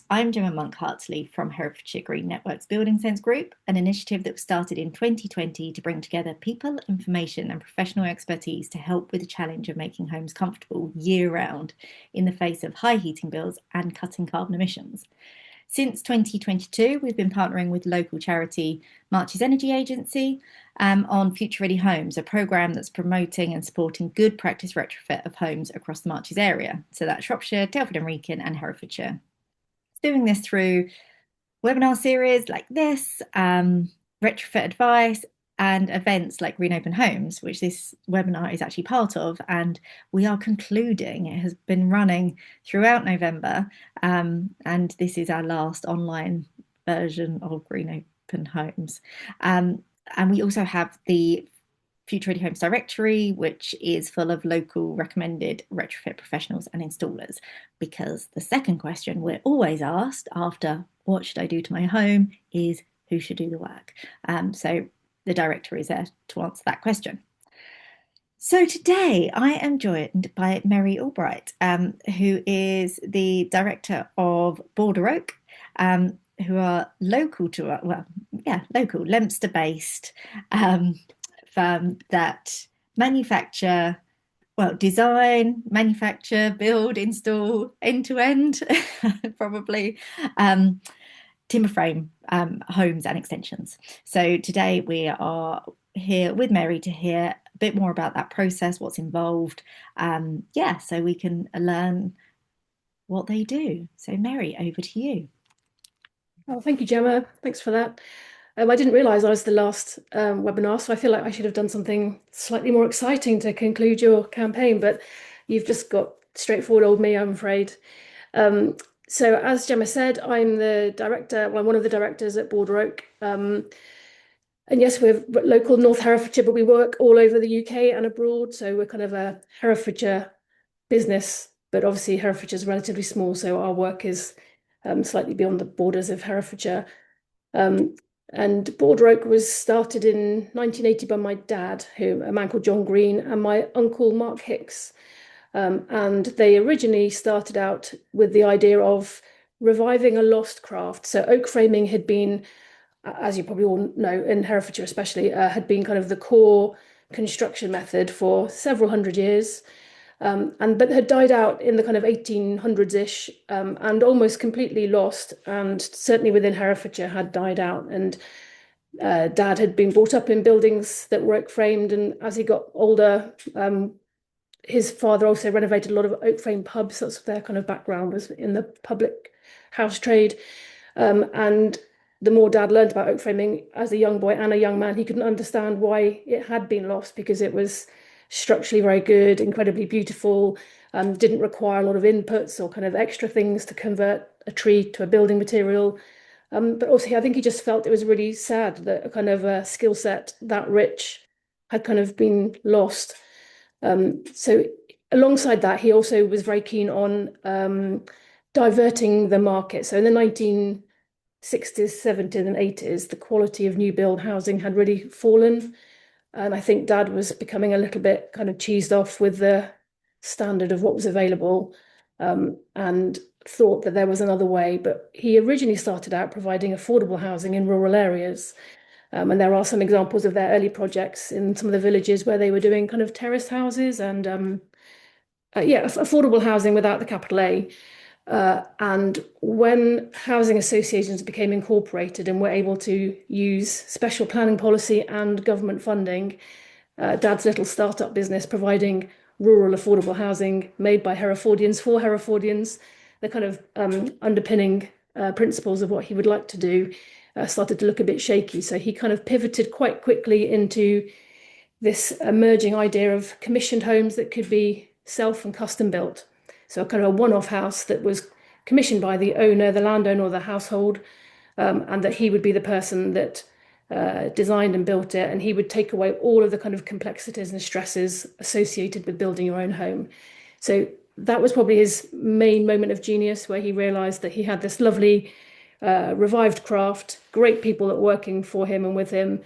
I'm Gemma Monk-Hartley from Herefordshire Green Networks Building Sense Group, an initiative that was started in 2020 to bring together people, information and professional expertise to help with the challenge of making homes comfortable year-round in the face of high heating bills and cutting carbon emissions. Since 2022, we've been partnering with local charity Marches Energy Agency on Future Ready Homes, a programme that's promoting and supporting good practice retrofit of homes across the Marches area. So that's Shropshire, Telford and Wrekin and Herefordshire. Doing this through webinar series like this, retrofit advice, and events like Green Open Homes, which this webinar is actually part of, and we are concluding. It has been running throughout November, and this is our last online version of Green Open Homes. And we also have the Future Ready Homes directory, which is full of local recommended retrofit professionals and installers. Because the second question we're always asked after what should I do to my home is who should do the work. So the directory is there to answer that question. So today I am joined by Mary Albright, who is the director of Border Oak, who are local to, local, Leominster-based firm that manufacture, design, manufacture, build, install, end-to-end, probably, timber frame homes and extensions. So today we are here with Mary to hear a bit more about that process, what's involved, so we can learn what they do. So Mary, over to you. Oh, thank you, Gemma. Thanks for that. I didn't realise I was the last webinar, so I feel like I should have done something slightly more exciting to conclude your campaign, but you've just got straightforward old me, I'm afraid. So as Gemma said, I'm the director, one of the directors at Border Oak. And yes, we're local North Herefordshire, but we work all over the UK and abroad. So we're kind of a Herefordshire business, but obviously Herefordshire is relatively small, so our work is slightly beyond the borders of Herefordshire. And Border Oak was started in 1980 by my dad, a man called John Green, and my uncle Mark Hicks. And they originally started out with the idea of reviving a lost craft. So oak framing had been, as you probably all know, in Herefordshire especially, had been kind of the core construction method for several hundred years. But had died out in the kind of 1800s-ish, and almost completely lost, and certainly within Herefordshire had died out. And Dad had been brought up in buildings that were oak framed, and as he got older, his father also renovated a lot of oak frame pubs. That's their kind of background, was in the public house trade. And the more Dad learned about oak framing as a young boy and a young man, he couldn't understand why it had been lost, because it was structurally very good, incredibly beautiful, didn't require a lot of inputs or kind of extra things to convert a tree to a building material. But also, I think he just felt it was really sad that a kind of a skill set that rich had kind of been lost. So alongside that, he also was very keen on diverting the market. So in the 1960s, 70s and 80s, the quality of new build housing had really fallen. And I think Dad was becoming a little bit kind of cheesed off with the standard of what was available, and thought that there was another way. But he originally started out providing affordable housing in rural areas. And there are some examples of their early projects in some of the villages where they were doing kind of terraced houses and affordable housing without the capital A. And when housing associations became incorporated and were able to use special planning policy and government funding, Dad's little startup business providing rural affordable housing made by Herefordians for Herefordians, the kind of underpinning principles of what he would like to do, started to look a bit shaky. So he kind of pivoted quite quickly into this emerging idea of commissioned homes that could be self and custom built. So kind of a one-off house that was commissioned by the owner, the landowner, or the household, and that he would be the person that designed and built it, and he would take away all of the kind of complexities and stresses associated with building your own home. So that was probably his main moment of genius, where he realized that he had this lovely revived craft, great people that were working for him and with him,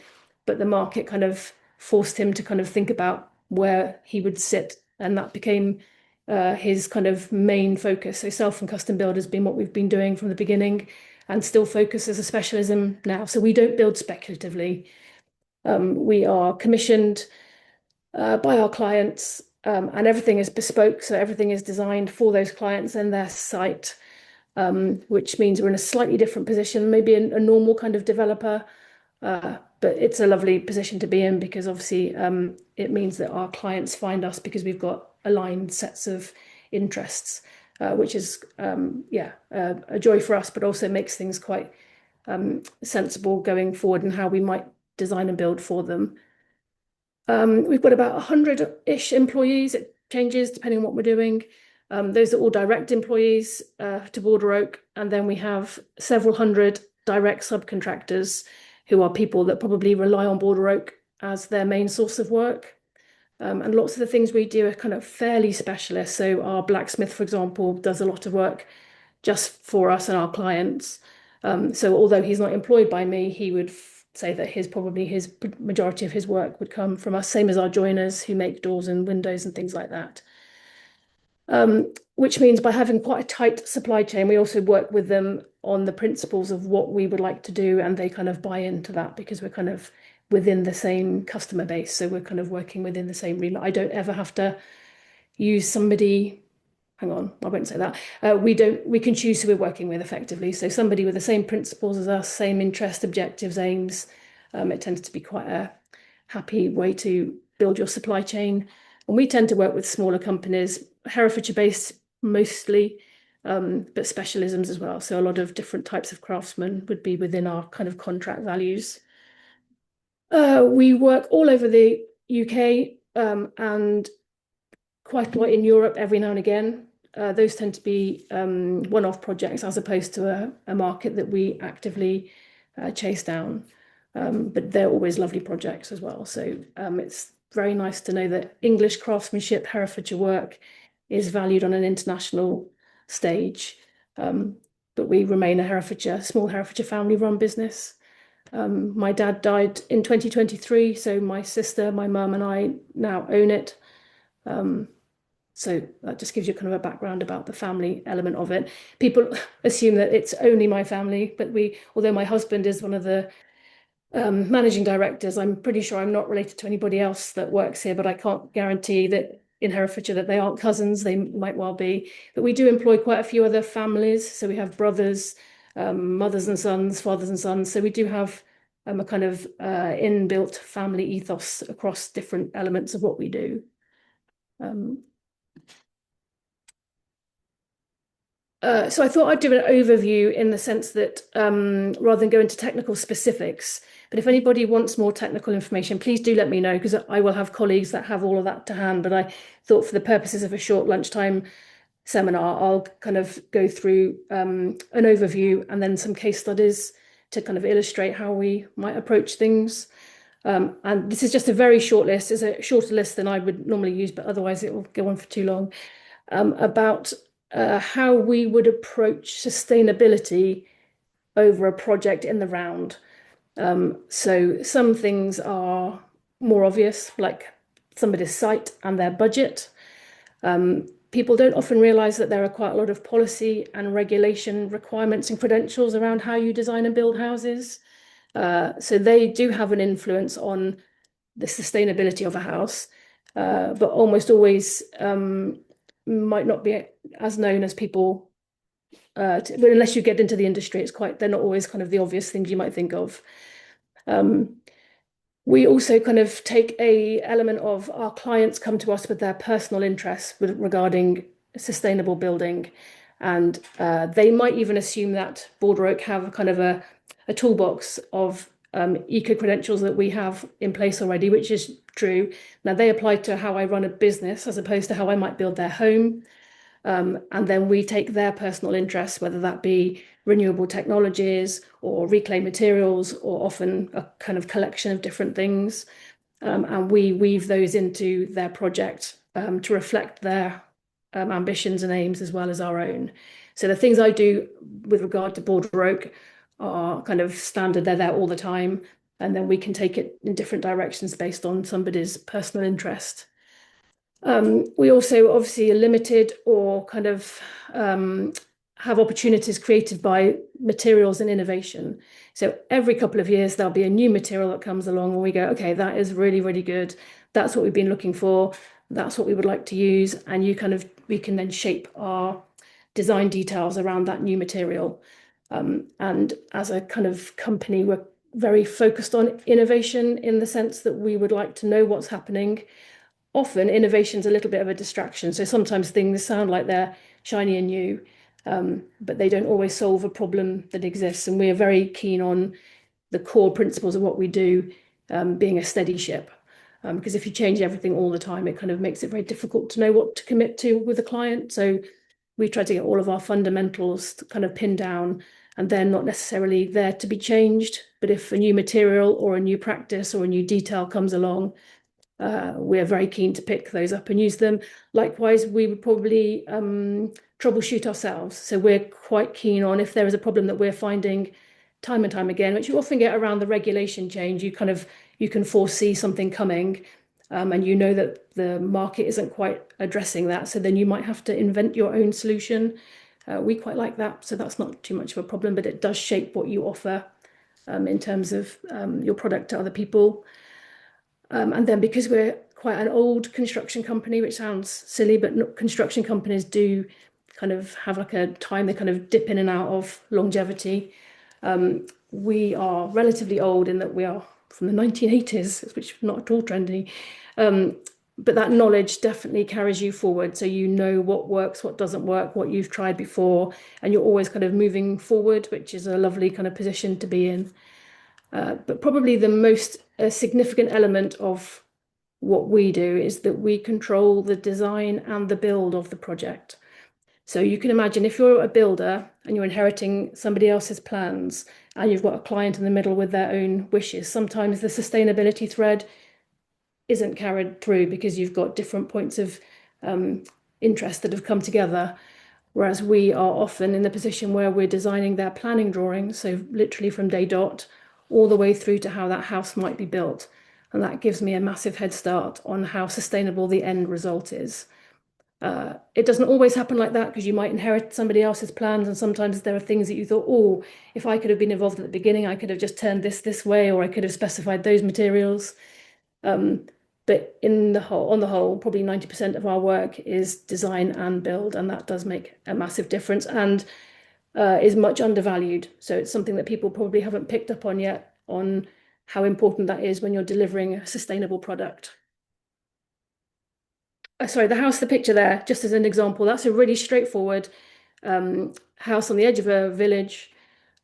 but the market kind of forced him to kind of think about where he would sit, and that became his kind of main focus. So self and custom build has been what we've been doing from the beginning and still focus as a specialism now. So we don't build speculatively. We are commissioned by our clients, and everything is bespoke. So everything is designed for those clients and their site, which means we're in a slightly different position, maybe a normal kind of developer. But it's a lovely position to be in because obviously it means that our clients find us because we've got aligned sets of interests, which is a joy for us, but also makes things quite sensible going forward and how we might design and build for them. We've got about 100-ish employees. It changes depending on what we're doing. Those are all direct employees to Border Oak, and then we have several hundred direct subcontractors who are people that probably rely on Border Oak as their main source of work. And lots of the things we do are kind of fairly specialist. So our blacksmith, for example, does a lot of work just for us and our clients. So although he's not employed by me, he would say that his majority of his work would come from us, same as our joiners who make doors and windows and things like that. Which means by having quite a tight supply chain, we also work with them on the principles of what we would like to do, and they kind of buy into that because we're kind of within the same customer base. So we're kind of working within the same remit. I don't ever have to use somebody. Hang on, I won't say that. We can choose who we're working with effectively. So somebody with the same principles as us, same interest, objectives, aims. It tends to be quite a happy way to build your supply chain. And we tend to work with smaller companies, Herefordshire based mostly, but specialisms as well. So a lot of different types of craftsmen would be within our kind of contract values. We work all over the UK and quite a lot in Europe every now and again. Those tend to be one-off projects as opposed to a market that we actively chase down. But they're always lovely projects as well. So it's very nice to know that English craftsmanship, Herefordshire work is valued on an international stage. But we remain a small Herefordshire family-run business. My dad died in 2023, so my sister, my mum, and I now own it. So that just gives you kind of a background about the family element of it. People assume that it's only my family, but although my husband is one of the managing directors, I'm pretty sure I'm not related to anybody else that works here, but I can't guarantee that in Herefordshire that they aren't cousins. They might well be. But we do employ quite a few other families. So we have brothers, mothers and sons, fathers and sons. So we do have a kind of inbuilt family ethos across different elements of what we do. So I thought I'd do an overview in the sense that rather than go into technical specifics, but if anybody wants more technical information, please do let me know because I will have colleagues that have all of that to hand. But I thought for the purposes of a short lunchtime seminar, I'll kind of go through an overview and then some case studies to kind of illustrate how we might approach things. And this is just a very short list. It's a shorter list than I would normally use, but otherwise it will go on for too long, about how we would approach sustainability over a project in the round. So some things are more obvious, like somebody's site and their budget. People don't often realise that there are quite a lot of policy and regulation requirements and credentials around how you design and build houses. So they do have an influence on the sustainability of a house, but almost always might not be as known as people, but unless you get into the industry, they're not always kind of the obvious things you might think of. We also kind of take a element of our clients come to us with their personal interests regarding sustainable building. And they might even assume that Border Oak have a kind of a toolbox of eco credentials that we have in place already, which is true. Now they apply to how I run a business as opposed to how I might build their home. And then we take their personal interests, whether that be renewable technologies or reclaimed materials, or often a kind of collection of different things. And we weave those into their project to reflect their ambitions and aims as well as our own. So the things I do with regard to Border Oak are kind of standard. They're there all the time. And then we can take it in different directions based on somebody's personal interest. We also obviously are limited or kind of have opportunities created by materials and innovation. So every couple of years, there'll be a new material that comes along and we go, okay, that is really, really good. That's what we've been looking for. That's what we would like to use. And we can then shape our design details around that new material. And as a kind of company, we're very focused on innovation in the sense that we would like to know what's happening. Often innovation's a little bit of a distraction. So sometimes things sound like they're shiny and new, but they don't always solve a problem that exists. And we are very keen on the core principles of what we do, being a steady ship. Because if you change everything all the time, it kind of makes it very difficult to know what to commit to with a client. So we try to get all of our fundamentals kind of pinned down, and they're not necessarily there to be changed. But if a new material or a new practice or a new detail comes along, we're very keen to pick those up and use them. Likewise, we would probably troubleshoot ourselves. So we're quite keen on if there is a problem that we're finding time and time again, which you often get around the regulation change, you can foresee something coming, and you know that the market isn't quite addressing that. So then you might have to invent your own solution. We quite like that, so that's not too much of a problem, but it does shape what you offer in terms of your product to other people. And then because we're quite an old construction company, which sounds silly, but construction companies do kind of have like a time they kind of dip in and out of longevity. We are relatively old in that we are from the 1980s, which is not at all trendy. But that knowledge definitely carries you forward. So you know what works, what doesn't work, what you've tried before, and you're always kind of moving forward, which is a lovely kind of position to be in. But probably the most significant element of what we do is that we control the design and the build of the project. So you can imagine if you're a builder and you're inheriting somebody else's plans and you've got a client in the middle with their own wishes, sometimes the sustainability thread isn't carried through because you've got different points of interest that have come together. Whereas we are often in the position where we're designing their planning drawings, so literally from day dot, all the way through to how that house might be built. And that gives me a massive head start on how sustainable the end result is. It doesn't always happen like that because you might inherit somebody else's plans, and sometimes there are things that you thought, oh, if I could have been involved at the beginning, I could have just turned this way, or I could have specified those materials. But on the whole, probably 90% of our work is design and build, and that does make a massive difference and is much undervalued. So it's something that people probably haven't picked up on yet, on how important that is when you're delivering a sustainable product. Sorry, the picture there, just as an example, that's a really straightforward house on the edge of a village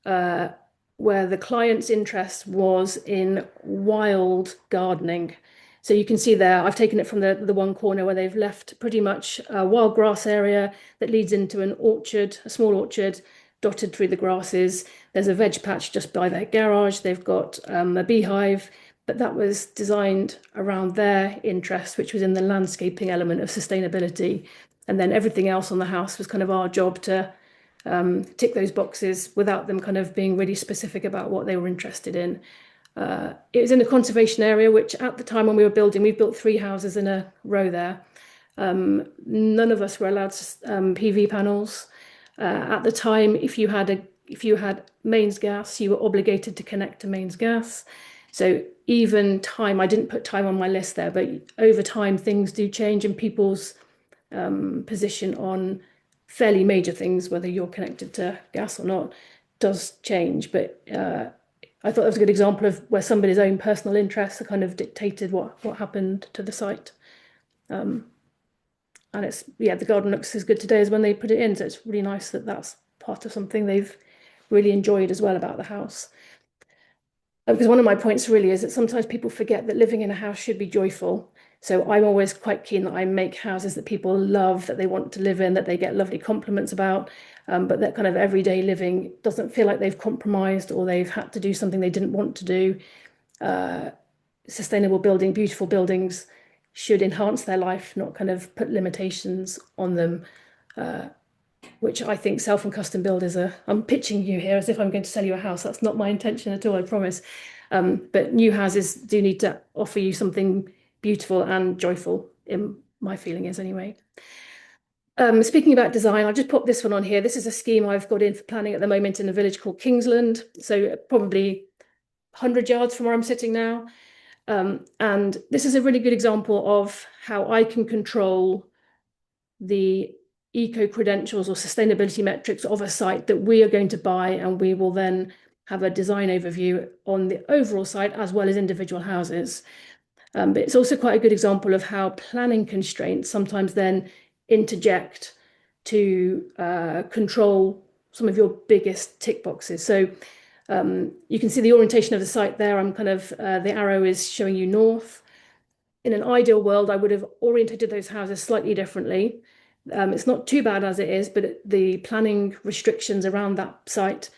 uh, where the client's interest was in wild gardening. So you can see there, I've taken it from the one corner where they've left pretty much a wild grass area that leads into an orchard, a small orchard dotted through the grasses. There's a veg patch just by their garage. They've got a beehive, but that was designed around their interest, which was in the landscaping element of sustainability. And then everything else on the house was kind of our job to tick those boxes without them kind of being really specific about what they were interested in. It was in a conservation area, which at the time when we were building, we built 3 houses in a row there. None of us were allowed PV panels. At the time, if you had mains gas, you were obligated to connect to mains gas. So even time, I didn't put time on my list there, but over time things do change and people's position on fairly major things, whether you're connected to gas or not, does change. But I thought that was a good example of where somebody's own personal interests kind of dictated what happened to the site. And the garden looks as good today as when they put it in. So it's really nice that that's part of something they've really enjoyed as well about the house. Because one of my points really is that sometimes people forget that living in a house should be joyful. So I'm always quite keen that I make houses that people love, that they want to live in, that they get lovely compliments about, but that kind of everyday living doesn't feel like they've compromised or they've had to do something they didn't want to do. Sustainable building, beautiful buildings should enhance their life, not kind of put limitations on them, which I think self and custom build is I'm pitching you here as if I'm going to sell you a house. That's not my intention at all, I promise. But new houses do need to offer you something beautiful and joyful my feeling is anyway. Speaking about design, I'll just pop this one on here. This is a scheme I've got in for planning at the moment in a village called Kingsland. So probably 100 yards from where I'm sitting now. And this is a really good example of how I can control the eco credentials or sustainability metrics of a site that we are going to buy, and we will then have a design overview on the overall site as well as individual houses. But it's also quite a good example of how planning constraints sometimes then interject to control some of your biggest tick boxes. So you can see the orientation of the site there. I'm kind of, the arrow is showing you north. In an ideal world, I would have orientated those houses slightly differently. It's not too bad as it is, but the planning restrictions around that site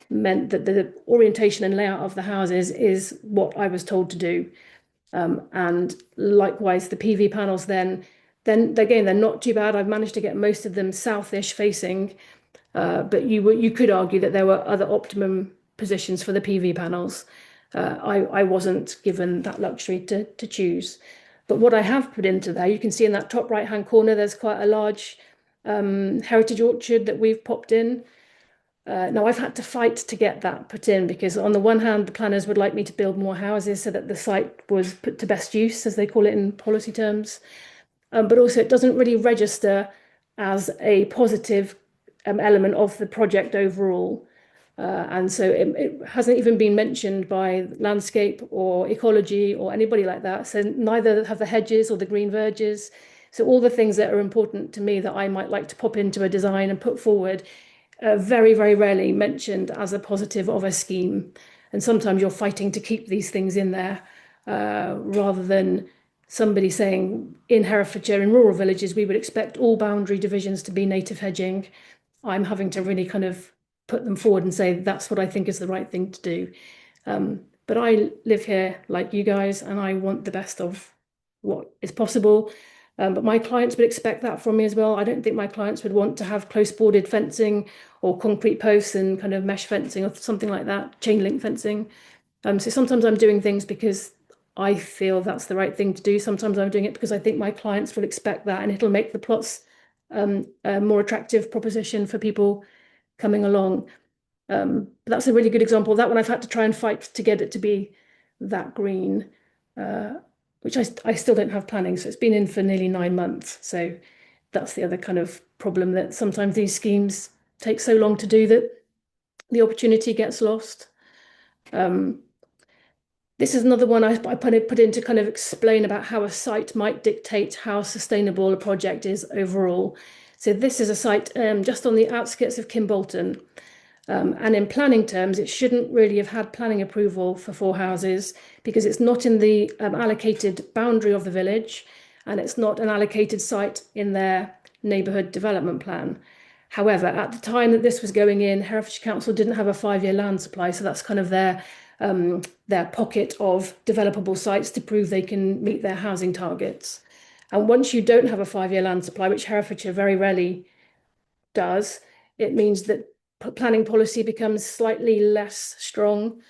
meant that the orientation and layout of the houses is what I was told to do. And likewise, the PV panels then again, they're not too bad. I've managed to get most of them southish facing, but you could argue that there were other optimum positions for the PV panels. I wasn't given that luxury to choose. But what I have put into there, you can see in that top right-hand corner, there's quite a large heritage orchard that we've popped in. Now, I've had to fight to get that put in because on the one hand, the planners would like me to build more houses so that the site was put to best use, as they call it in policy terms. But also it doesn't really register as a positive element of the project overall. And so it hasn't even been mentioned by landscape or ecology or anybody like that. So neither have the hedges or the green verges. So all the things that are important to me that I might like to pop into a design and put forward very, very rarely mentioned as a positive of a scheme. And sometimes you're fighting to keep these things in there rather than somebody saying in Herefordshire, in rural villages, we would expect all boundary divisions to be native hedging. I'm having to really kind of put them forward and say that's what I think is the right thing to do. But I live here like you guys, and I want the best of what is possible. But my clients would expect that from me as well. I don't think my clients would want to have close boarded fencing or concrete posts and kind of mesh fencing or something like that, chain link fencing. So sometimes I'm doing things because I feel that's the right thing to do. Sometimes I'm doing it because I think my clients will expect that, and it'll make the plots a more attractive proposition for people coming along. But that's a really good example of that one. I've had to try and fight to get it to be that green, which I still don't have planning. So it's been in for nearly 9 months. So that's the other kind of problem, that sometimes these schemes take so long to do that the opportunity gets lost. This is another one I put in to kind of explain about how a site might dictate how sustainable a project is overall. So this is a site just on the outskirts of Kimbolton. And in planning terms, it shouldn't really have had planning approval for 4 houses because it's not in the allocated boundary of the village, and it's not an allocated site in their neighbourhood development plan. However, at the time that this was going in, Herefordshire Council didn't have a 5-year land supply, so that's kind of their pocket of developable sites to prove they can meet their housing targets. And once you don't have a 5-year land supply, which Herefordshire very rarely does, it means that planning policy becomes slightly less strong.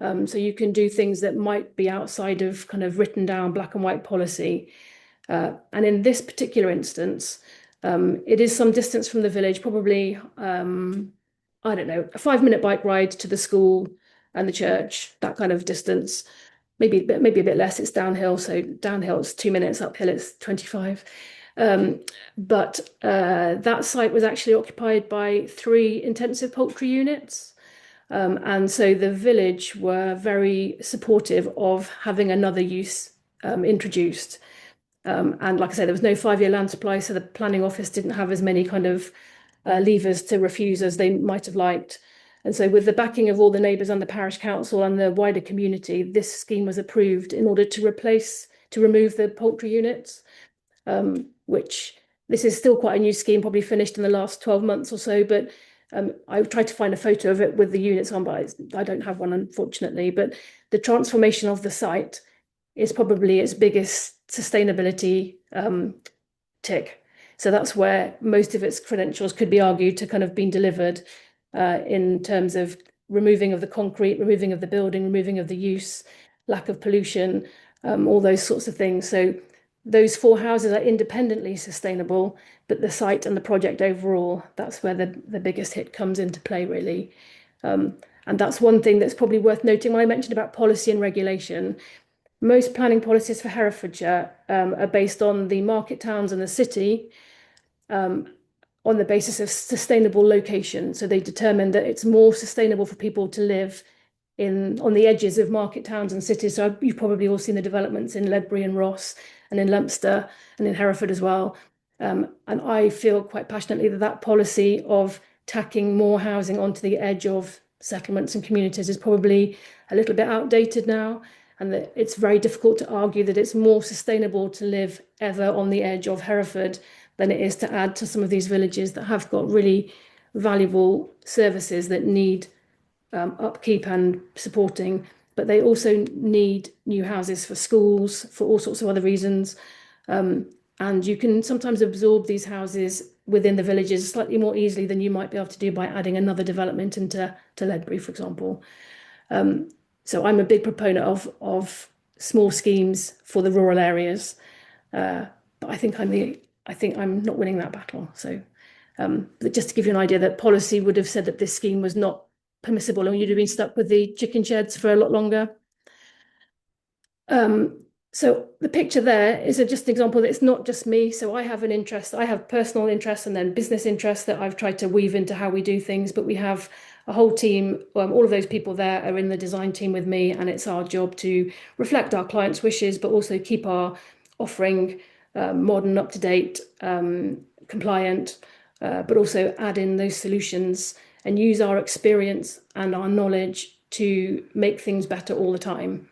So you can do things that might be outside of kind of written down black and white policy. And in this particular instance, it is some distance from the village, probably, I don't know, a 5-minute bike ride to the school and the church, that kind of distance. Maybe a bit less. It's downhill, so downhill it's 2 minutes, uphill it's 25. But that site was actually occupied by 3 intensive poultry units. And so the village were very supportive of having another use introduced. And like I said, there was no 5-year land supply, so the planning office didn't have as many kind of levers to refuse as they might have liked. And so with the backing of all the neighbours and the parish council and the wider community, this scheme was approved in order to remove the poultry units, which this is still quite a new scheme, probably finished in the last 12 months or so, but I tried to find a photo of it with the units on, but I don't have one, unfortunately. But the transformation of the site is probably its biggest sustainability tick. So that's where most of its credentials could be argued to kind of been delivered in terms of removing of the concrete, removing of the building, removing of the use, lack of pollution, all those sorts of things. So those 4 houses are independently sustainable, but the site and the project overall, that's where the biggest hit comes into play, really. And that's one thing that's probably worth noting when I mentioned about policy and regulation. Most planning policies for Herefordshire are based on the market towns and the city on the basis of sustainable location. So they determine that it's more sustainable for people to live on the edges of market towns and cities. So you've probably all seen the developments in Ledbury and Ross and in Leominster and in Hereford as well. And I feel quite passionately that that policy of tacking more housing onto the edge of settlements and communities is probably a little bit outdated now, and that it's very difficult to argue that it's more sustainable to live ever on the edge of Hereford than it is to add to some of these villages that have got really valuable services that need upkeep and supporting, but they also need new houses for schools, for all sorts of other reasons. And you can sometimes absorb these houses within the villages slightly more easily than you might be able to do by adding another development into Ledbury, for example. So I'm a big proponent of small schemes for the rural areas, but I think I'm not winning that battle. So, but just to give you an idea, that policy would have said that this scheme was not permissible, and you'd have been stuck with the chicken sheds for a lot longer. So the picture there is just an example that it's not just me. So I have an interest, I have personal interests and then business interests that I've tried to weave into how we do things, but we have a whole team, all of those people there are in the design team with me, and it's our job to reflect our clients' wishes, but also keep our offering modern, up-to-date, compliant, but also add in those solutions and use our experience and our knowledge to make things better all the time.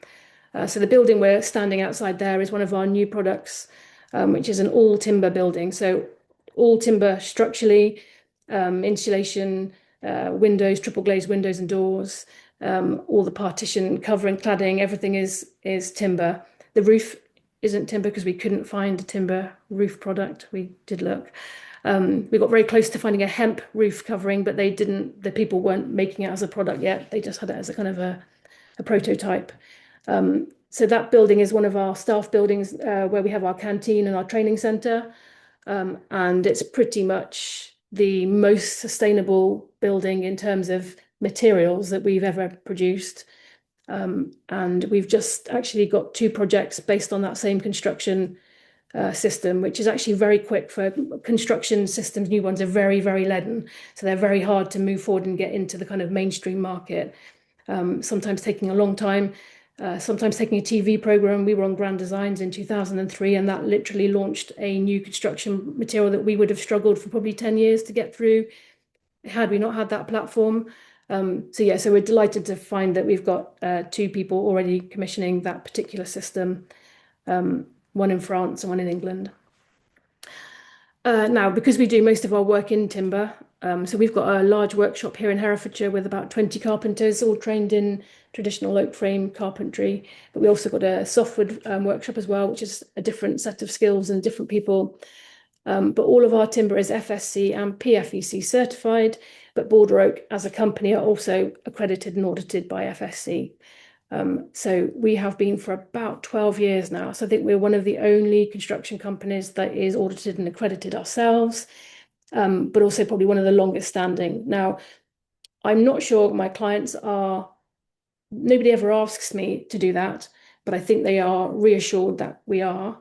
So the building we're standing outside there is one of our new products, which is an all timber building. So all timber structurally, insulation, windows, triple glazed windows and doors, all the partition, covering, cladding, everything is timber. The roof isn't timber because we couldn't find a timber roof product. We did look. We got very close to finding a hemp roof covering, but the people weren't making it as a product yet. They just had it as a kind of a prototype. So that building is one of our staff buildings where we have our canteen and our training centre. And it's pretty much the most sustainable building in terms of materials that we've ever produced. And we've just actually got 2 projects based on that same construction system, which is actually very quick for construction systems. New ones are very, very leaden. So they're very hard to move forward and get into the kind of mainstream market. Sometimes taking a long time, sometimes taking a TV program. We were on Grand Designs in 2003, and that literally launched a new construction material that we would have struggled for probably 10 years to get through had we not had that platform. So we're delighted to find that we've got 2 people already commissioning that particular system, one in France and one in England. Now, because we do most of our work in timber, so we've got a large workshop here in Herefordshire with about 20 carpenters, all trained in traditional oak frame carpentry. But we also got a softwood workshop as well, which is a different set of skills and different people. But all of our timber is FSC and PFEC certified, but Border Oak as a company are also accredited and audited by FSC. So we have been for about 12 years now. So I think we're one of the only construction companies that is audited and accredited ourselves, but also probably one of the longest standing. Now, I'm not sure my clients nobody ever asks me to do that, but I think they are reassured that we are.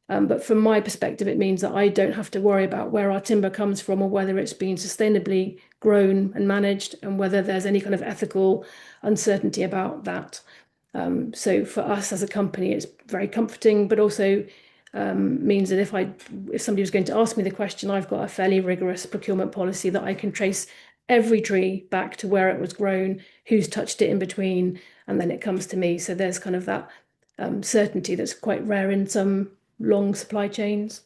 But from my perspective, it means that I don't have to worry about where our timber comes from or whether it's been sustainably grown and managed and whether there's any kind of ethical uncertainty about that. So for us as a company, it's very comforting, but also means that if somebody was going to ask me the question, I've got a fairly rigorous procurement policy that I can trace every tree back to where it was grown, who's touched it in between, and then it comes to me. So there's kind of that certainty that's quite rare in some long supply chains.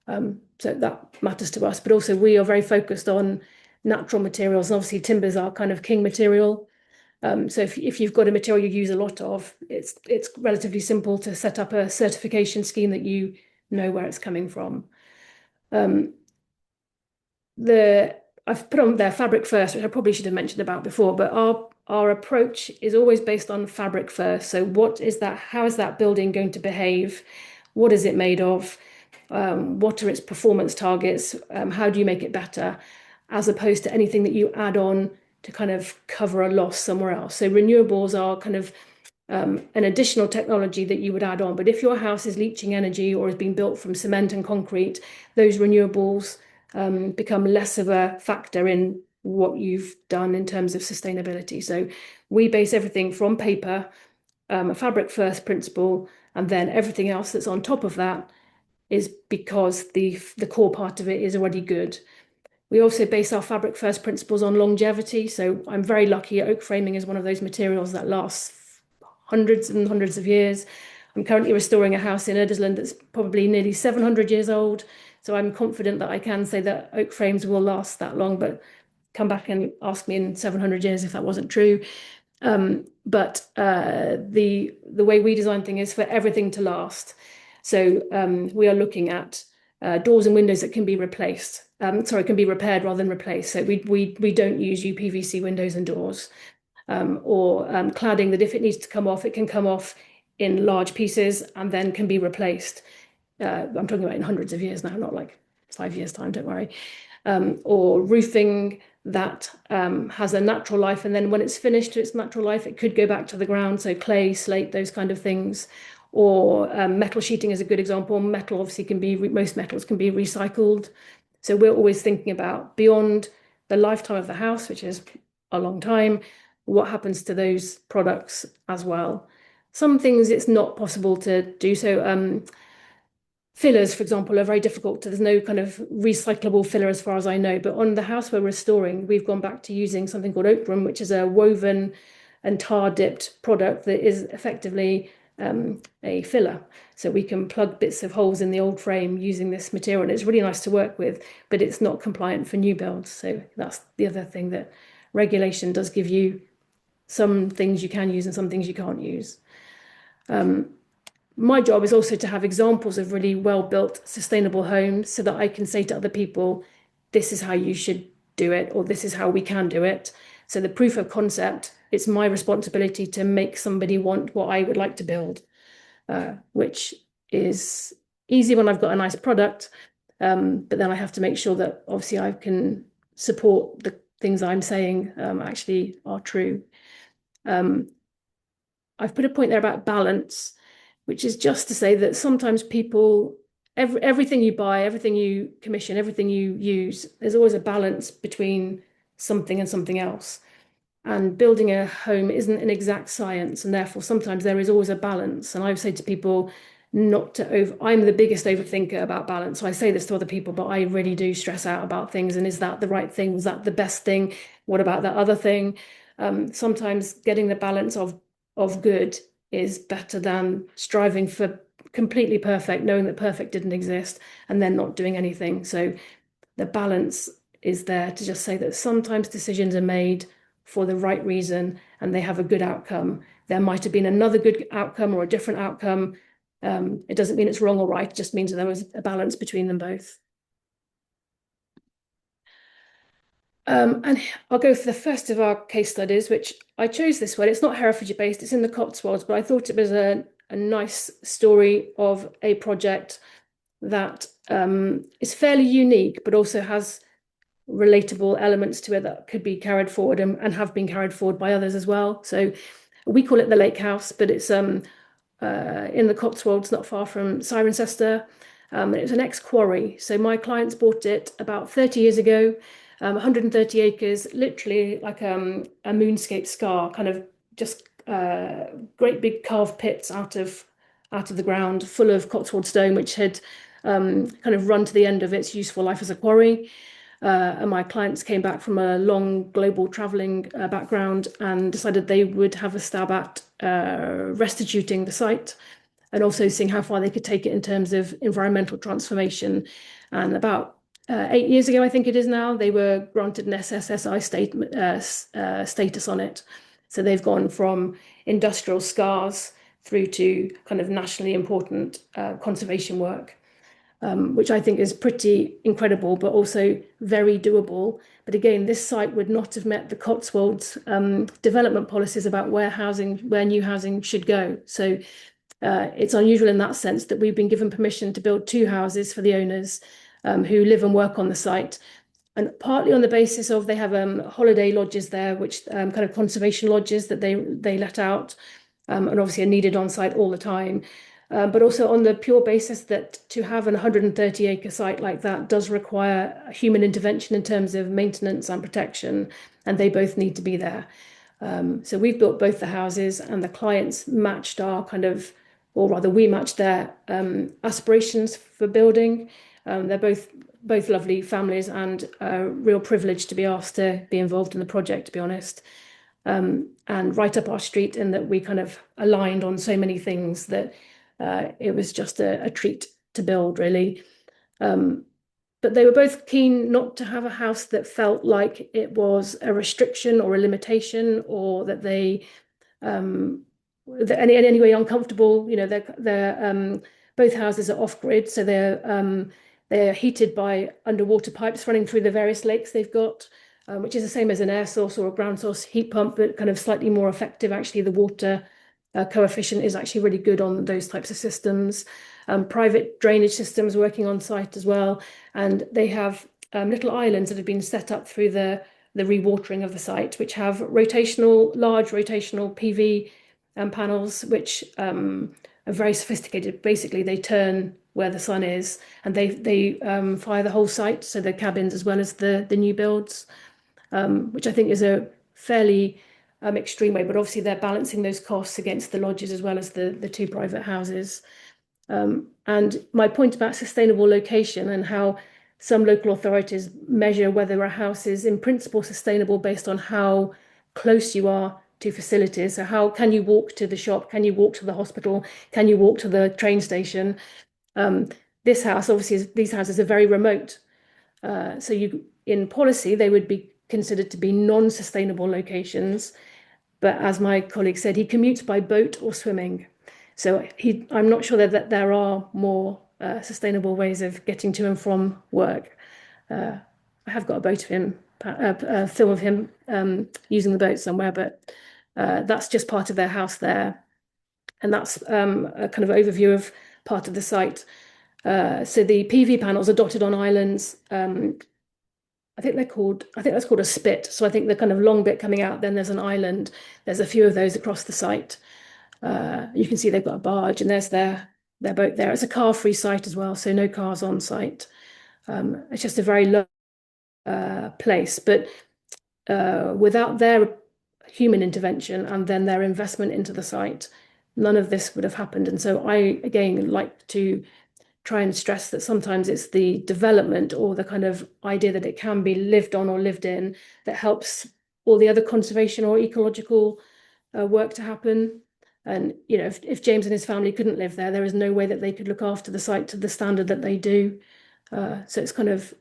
So that matters to us, but also we are very focused on natural materials, and obviously timbers are kind of king material. So if you've got a material you use a lot of, it's relatively simple to set up a certification scheme that you know where it's coming from. I've put on there fabric first, which I probably should have mentioned about before, but our approach is always based on fabric first. So what is that? How is that building going to behave? what is it made of, what are its performance targets, how do you make it better, as opposed to anything that you add on to kind of cover a loss somewhere else. So renewables are kind of an additional technology that you would add on. But if your house is leaching energy or is being built from cement and concrete, those renewables become less of a factor in what you've done in terms of sustainability. So we base everything from paper, a fabric first principle, and then everything else that's on top of that is because the core part of it is already good. We also base our fabric first principles on longevity. So I'm very lucky. Oak framing is one of those materials that lasts hundreds and hundreds of years. I'm currently restoring a house in Edersland that's probably nearly 700 years old. So I'm confident that I can say that oak frames will last that long, but come back and ask me in 700 years if that wasn't true. But the way we design things is for everything to last. So we are looking at doors and windows that can be replaced. Can be repaired rather than replaced. So we don't use UPVC windows and doors, or cladding that if it needs to come off, it can come off in large pieces and then can be replaced. I'm talking about in hundreds of years now, not like 5 years time, don't worry. Or roofing that has a natural life, and then when it's finished to its natural life, it could go back to the ground. So clay, slate, those kind of things. Or metal sheeting is a good example. Metal obviously can be, most metals can be recycled. So we're always thinking about beyond the lifetime of the house, which is a long time, what happens to those products as well. Some things it's not possible to do. So fillers, for example, are very difficult. There's no kind of recyclable filler as far as I know. But on the house we're restoring, we've gone back to using something called oak broom, which is a woven and tar dipped product that is effectively a filler. So we can plug bits of holes in the old frame using this material, and it's really nice to work with, but it's not compliant for new builds. So that's the other thing, that regulation does give you some things you can use and some things you can't use. My job is also to have examples of really well-built, sustainable homes so that I can say to other people, this is how you should do it, or this is how we can do it. So the proof of concept, it's my responsibility to make somebody want what I would like to build, which is easy when I've got a nice product, but then I have to make sure that obviously I can support the things I'm saying actually are true. I've put a point there about balance, which is just to say that sometimes people, everything you buy, everything you commission, everything you use, there's always a balance between something and something else. And building a home isn't an exact science, and therefore sometimes there is always a balance. And I've said to people not to I'm the biggest overthinker about balance. So I say this to other people, but I really do stress out about things. And is that the right thing? Was that the best thing? What about that other thing? Sometimes getting the balance of good is better than striving for completely perfect, knowing that perfect didn't exist, and then not doing anything. So the balance is there to just say that sometimes decisions are made for the right reason and they have a good outcome. There might have been another good outcome or a different outcome. It doesn't mean it's wrong or right, it just means that there was a balance between them both. And I'll go for the first of our case studies, which I chose this one. It's not Herefordshire based, it's in the Cotswolds, but I thought it was a nice story of a project that is fairly unique, but also has relatable elements to it that could be carried forward and have been carried forward by others as well. So we call it the Lake House, but it's in the Cotswolds, not far from Cirencester. It was an ex-quarry. So my clients bought it about 30 years ago, 130 acres, literally like a moonscape scar, kind of just great big carved pits out of the ground, full of Cotswold stone, which had kind of run to the end of its useful life as a quarry. And my clients came back from a long global traveling background and decided they would have a stab at restituting the site and also seeing how far they could take it in terms of environmental transformation. And about 8 years ago, I think it is now, they were granted an SSSI status on it. So they've gone from industrial scars through to kind of nationally important conservation work. Which I think is pretty incredible, but also very doable. But again, this site would not have met the Cotswolds development policies about where new housing should go. So it's unusual in that sense that we've been given permission to build 2 houses for the owners who live and work on the site. And partly on the basis of they have holiday lodges there, which kind of conservation lodges that they let out, and obviously are needed on site all the time. But also on the pure basis that to have an 130-acre site like that does require human intervention in terms of maintenance and protection, and they both need to be there. So we've built both the houses, and the clients matched our kind of, or rather we matched their aspirations for building. They're both lovely families, and a real privilege to be asked to be involved in the project, to be honest. And right up our street, in that we kind of aligned on so many things that it was just a treat to build, really. But they were both keen not to have a house that felt like it was a restriction or a limitation, or that they in any way uncomfortable. You know, they're both houses are off grid, so they're heated by underwater pipes running through the various lakes they've got, which is the same as an air source or a ground source heat pump, but kind of slightly more effective. Actually, the water coefficient is actually really good on those types of systems. Private drainage systems working on site as well, and they have little islands that have been set up through the rewatering of the site, which have large rotational PV panels, which are very sophisticated. Basically, they turn where the sun is, and they fire the whole site, so the cabins as well as the new builds, which I think is a fairly extreme way. But obviously, they're balancing those costs against the lodges as well as the 2 private houses. And my point about sustainable location and how some local authorities measure whether a house is in principle sustainable based on how close you are to facilities. So how can you walk to the shop? Can you walk to the hospital? Can you walk to the train station? This house, obviously, these houses are very remote. So in policy, they would be considered to be non-sustainable locations. But as my colleague said, he commutes by boat or swimming. So I'm not sure that there are more sustainable ways of getting to and from work. I have got a boat of him, a film of him using the boat somewhere, but that's just part of their house there. And that's a kind of overview of part of the site. So the PV panels are dotted on islands. I think that's called a spit. So I think the kind of long bit coming out, then there's an island. There's a few of those across the site. You can see they've got a barge, and there's their boat there. It's a car-free site as well, so no cars on site. It's just a very low place, but without their human intervention and then their investment into the site, none of this would have happened. And so I, again, like to try and stress that sometimes it's the development or the kind of idea that it can be lived on or lived in that helps all the other conservation or ecological work to happen. And, you know, if James and his family couldn't live there, there is no way that they could look after the site to the standard that they do. So it's kind of,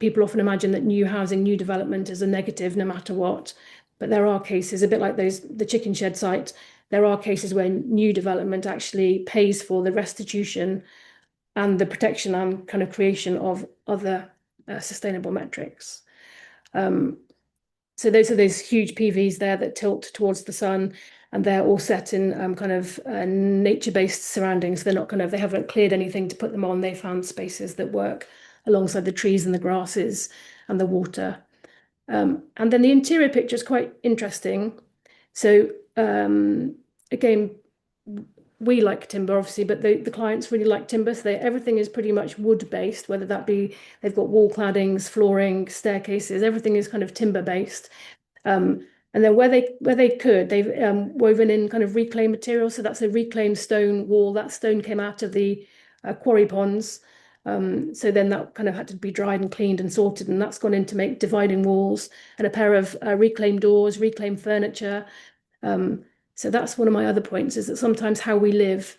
people often imagine that new housing, new development is a negative no matter what. But there are cases, a bit like the chicken shed site, there are cases where new development actually pays for the restitution and the protection and kind of creation of other sustainable metrics. So those are those huge PVs there that tilt towards the sun, and they're all set in kind of nature-based surroundings. They're not they haven't cleared anything to put them on. They found spaces that work alongside the trees and the grasses and the water. And then the interior picture is quite interesting. So again, we like timber, obviously, but the clients really like timber. So everything is pretty much wood-based, whether that be they've got wall claddings, flooring, staircases, everything is kind of timber-based. And then where they could, they've woven in kind of reclaimed material. So that's a reclaimed stone wall. That stone came out of the quarry ponds. So then that kind of had to be dried and cleaned and sorted, and that's gone in to make dividing walls and a pair of reclaimed doors, reclaimed furniture. So that's one of my other points, is that sometimes how we live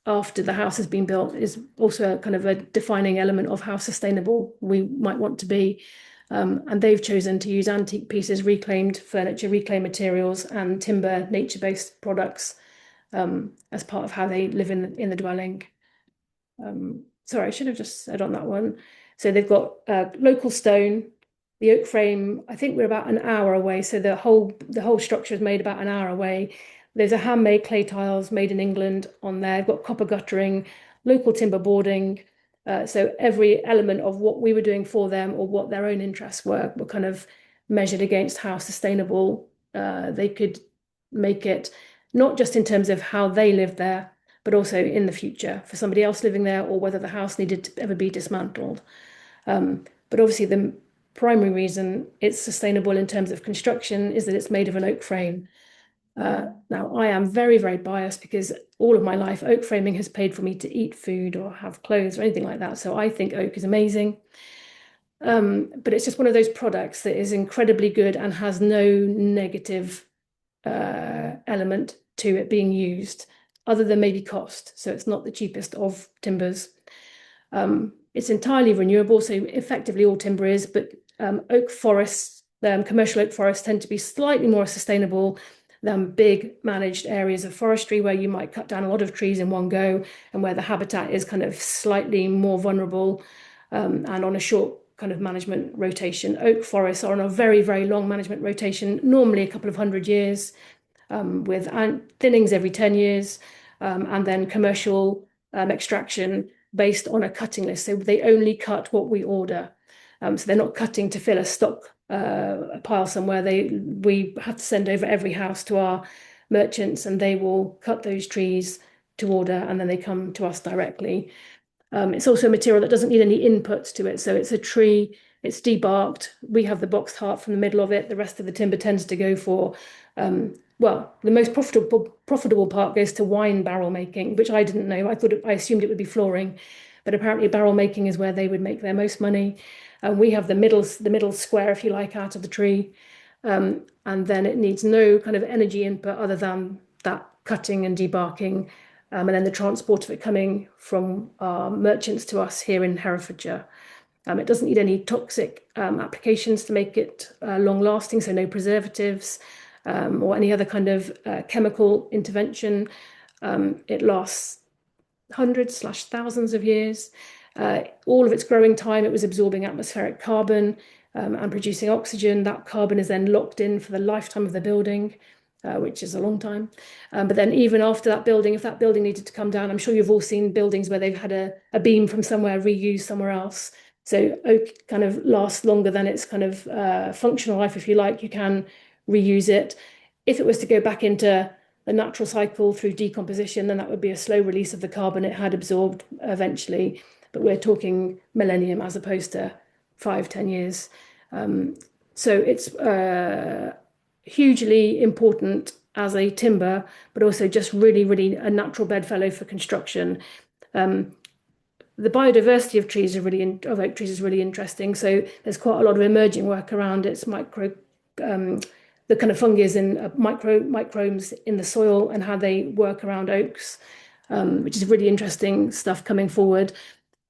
after the house has been built is also a kind of a defining element of how sustainable we might want to be. And they've chosen to use antique pieces, reclaimed furniture, reclaimed materials, and timber, nature-based products as part of how they live in the dwelling. Sorry, I should have just said on that one. So they've got local stone, the oak frame. I think we're about an hour away. So the whole structure is made about an hour away. There's a handmade clay tiles made in England on there. I've got copper guttering, local timber boarding. So every element of what we were doing for them or what their own interests were kind of measured against how sustainable they could make it, not just in terms of how they lived there, but also in the future for somebody else living there, or whether the house needed to ever be dismantled. But obviously the primary reason it's sustainable in terms of construction is that it's made of an oak frame. Now, I am very, very biased because all of my life, oak framing has paid for me to eat food or have clothes or anything like that. So I think oak is amazing. But it's just one of those products that is incredibly good and has no negative element to it being used, other than maybe cost. So it's not the cheapest of timbers. It's entirely renewable, so effectively all timber is, but oak forests, commercial oak forests tend to be slightly more sustainable than big managed areas of forestry where you might cut down a lot of trees in one go and where the habitat is kind of slightly more vulnerable and on a short kind of management rotation. Oak forests are on a very, very long management rotation, normally a couple of 100 years, with thinnings every 10 years, and then commercial extraction based on a cutting list. So they only cut what we order. So they're not cutting to fill a stock pile somewhere. We have to send over every house to our merchants, and they will cut those trees to order, and then they come to us directly. It's also a material that doesn't need any inputs to it. So it's a tree, it's debarked. We have the boxed heart from the middle of it. The rest of the timber tends to go for, well, the most profitable part goes to wine barrel making, which I didn't know. I assumed it would be flooring, but apparently barrel making is where they would make their most money. And we have the middle square, if you like, out of the tree. And then it needs no kind of energy input other than that cutting and debarking, and then the transport of it coming from our merchants to us here in Herefordshire. It doesn't need any toxic applications to make it long lasting, so no preservatives or any other kind of chemical intervention. It lasts hundreds/thousands of years. All of its growing time, it was absorbing atmospheric carbon and producing oxygen. That carbon is then locked in for the lifetime of the building, which is a long time. But then even after that building, if that building needed to come down, I'm sure you've all seen buildings where they've had a beam from somewhere reused somewhere else. So oak kind of lasts longer than its kind of functional life, if you like. You can reuse it. If it was to go back into the natural cycle through decomposition, then that would be a slow release of the carbon it had absorbed eventually. But we're talking millennium as opposed to 5-10 years. So it's hugely important as a timber, but also just really, really a natural bedfellow for construction. The biodiversity of oak trees is really interesting. So there's quite a lot of emerging work around its the kind of fungi and microbes in the soil and how they work around oaks, which is really interesting stuff coming forward.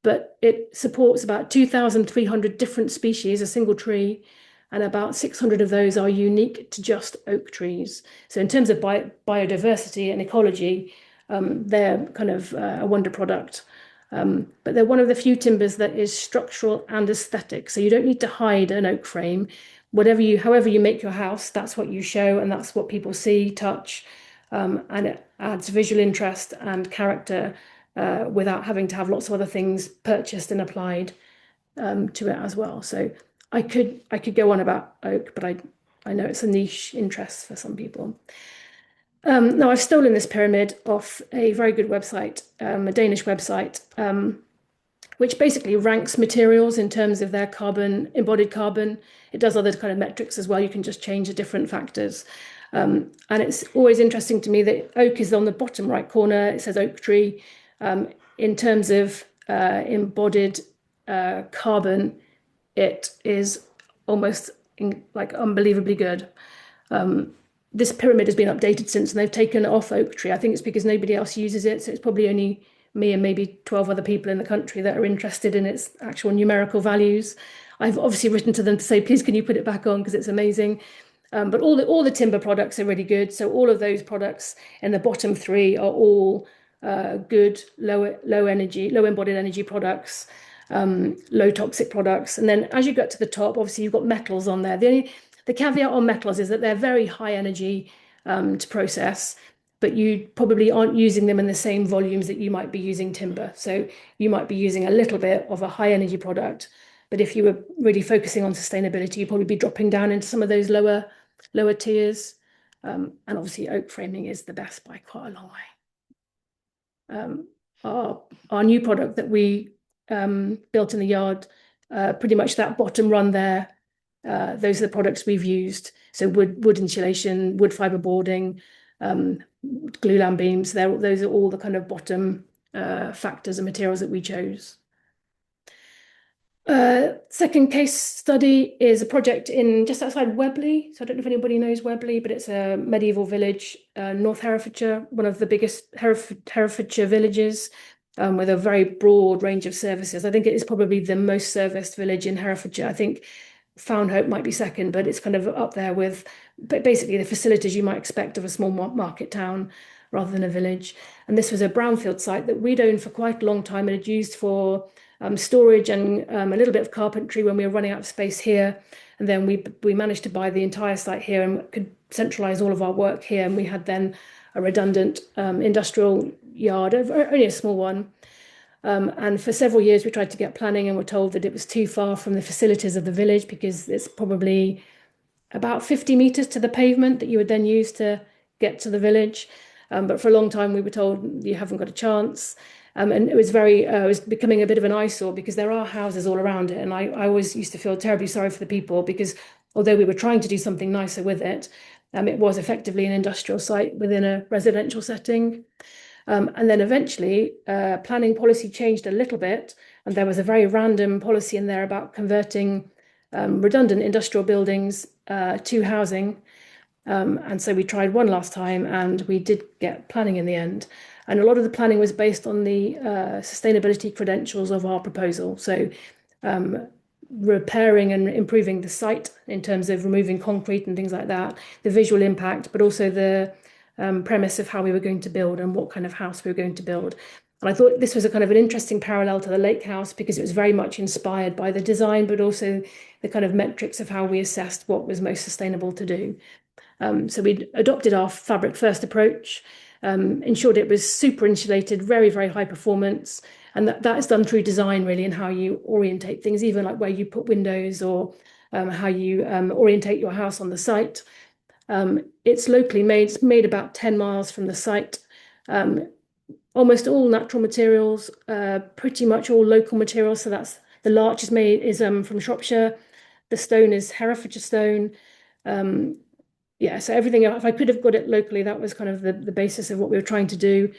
But it supports about 2,300 different species, a single tree, and about 600 of those are unique to just oak trees. So in terms of biodiversity and ecology, they're kind of a wonder product. But they're one of the few timbers that is structural and aesthetic. So you don't need to hide an oak frame. However you make your house, that's what you show, and that's what people see, touch, and it adds visual interest and character without having to have lots of other things purchased and applied to it as well. So I could go on about oak, but I know it's a niche interest for some people. Now I've stolen this pyramid off a very good website, a Danish website, which basically ranks materials in terms of their embodied carbon. It does other kind of metrics as well. You can just change the different factors. And it's always interesting to me that oak is on the bottom right corner. It says oak tree. In terms of embodied carbon, it is almost like unbelievably good. This pyramid has been updated since, and they've taken it off oak tree. I think it's because nobody else uses it, so it's probably only me and maybe 12 other people in the country that are interested in its actual numerical values. I've obviously written to them to say, please, can you put it back on, because it's amazing. But all the timber products are really good. So all of those products in the bottom three are all good, low embodied energy products, low toxic products. And then as you get to the top, obviously you've got metals on there. The caveat on metals is that they're very high energy to process. but you probably aren't using them in the same volumes that you might be using timber. So you might be using a little bit of a high energy product, but if you were really focusing on sustainability, you'd probably be dropping down into some of those lower tiers. And obviously oak framing is the best by quite a long way. Our new product that we built in the yard, pretty much that bottom run there, those are the products we've used. So wood insulation, wood fiber boarding, glulam beams. Those are all the kind of bottom factors and materials that we chose. Second case study is a project in just outside Webley. So I don't know if anybody knows Webley, but it's a medieval village, North Herefordshire, one of the biggest Herefordshire villages, with a very broad range of services. I think it is probably the most serviced village in Herefordshire. I think Foundhope might be second, but it's kind of up there with basically the facilities you might expect of a small market town rather than a village. And this was a brownfield site that we'd owned for quite a long time and had used for storage and a little bit of carpentry when we were running out of space here. And then we managed to buy the entire site here and could centralize all of our work here. And we had then a redundant industrial yard, only a small one. And for several years, we tried to get planning and were told that it was too far from the facilities of the village because it's probably about 50 meters to the pavement that you would then use to get to the village. But for a long time, we were told you haven't got a chance. And it was it was becoming a bit of an eyesore because there are houses all around it. And I always used to feel terribly sorry for the people because although we were trying to do something nicer with it, it was effectively an industrial site within a residential setting. And then eventually, planning policy changed a little bit, and there was a very random policy in there about converting redundant industrial buildings to housing. And so we tried one last time, and we did get planning in the end. And a lot of the planning was based on the sustainability credentials of our proposal. So repairing and improving the site in terms of removing concrete and things like that, the visual impact, but also the premise of how we were going to build and what kind of house we were going to build. And I thought this was a kind of an interesting parallel to the lake house because it was very much inspired by the design, but also the kind of metrics of how we assessed what was most sustainable to do. So we adopted our fabric first approach, ensured it was super insulated, very, very high performance. And that is done through design really and how you orientate things, even like where you put windows or how you orientate your house on the site. It's locally made, it's made about 10 miles from the site. Almost all natural materials, pretty much all local materials. So that's the larch is from Shropshire. The stone is Herefordshire stone. Yeah, so everything, if I could have got it locally, that was kind of the basis of what we were trying to do.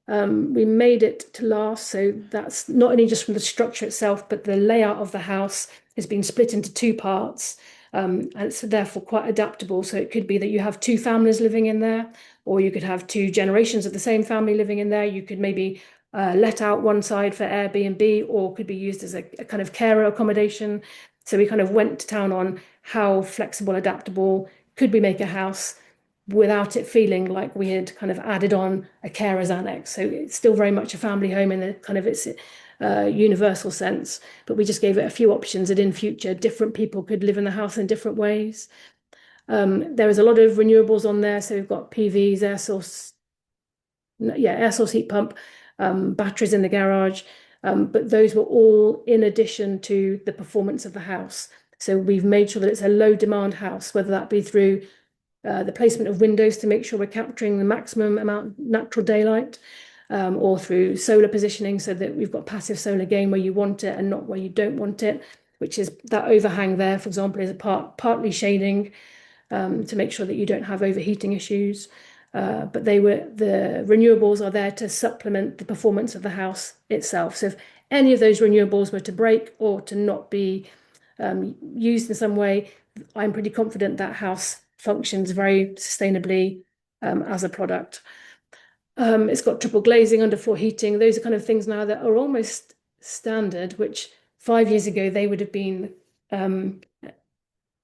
We made it to last, so that's not only just from the structure itself, but the layout of the house has been split into two parts, and it's therefore quite adaptable. So it could be that you have two families living in there, or you could have two generations of the same family living in there. You could maybe let out one side for Airbnb, or could be used as a kind of carer accommodation. So we kind of went to town on how flexible, adaptable could we make a house without it feeling like we had kind of added on a carer's annex. So it's still very much a family home in the kind of its universal sense, but we just gave it a few options that in future different people could live in the house in different ways. There is a lot of renewables on there. So we've got PVs, air source heat pump, batteries in the garage. But those were all in addition to the performance of the house. So we've made sure that it's a low demand house, whether that be through the placement of windows to make sure we're capturing the maximum amount of natural daylight, or through solar positioning so that we've got passive solar gain where you want it and not where you don't want it, which is that overhang there, for example, is partly shading to make sure that you don't have overheating issues. But the renewables are there to supplement the performance of the house itself. So if any of those renewables were to break or to not be used in some way, I'm pretty confident that house functions very sustainably as a product. It's got triple glazing, underfloor heating. Those are kind of things now that are almost standard, which 5 years ago they would have been an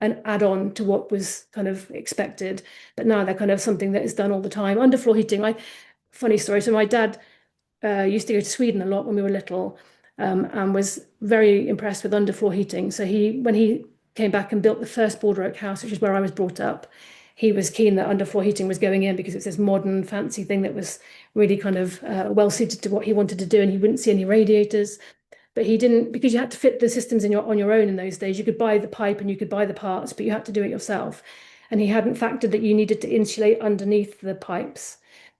add-on to what was kind of expected. But now they're kind of something that is done all the time. Underfloor heating, funny story. So my dad used to go to Sweden a lot when we were little, and was very impressed with underfloor heating. So when he came back and built the first border oak house, which is where I was brought up, he was keen that underfloor heating was going in because it's this modern, fancy thing that was really kind of well suited to what he wanted to do, and he wouldn't see any radiators. But he didn't, because you had to fit the systems on your own in those days. You could buy the pipe and you could buy the parts, but you had to do it yourself. And he hadn't factored that you needed to insulate underneath the pipes.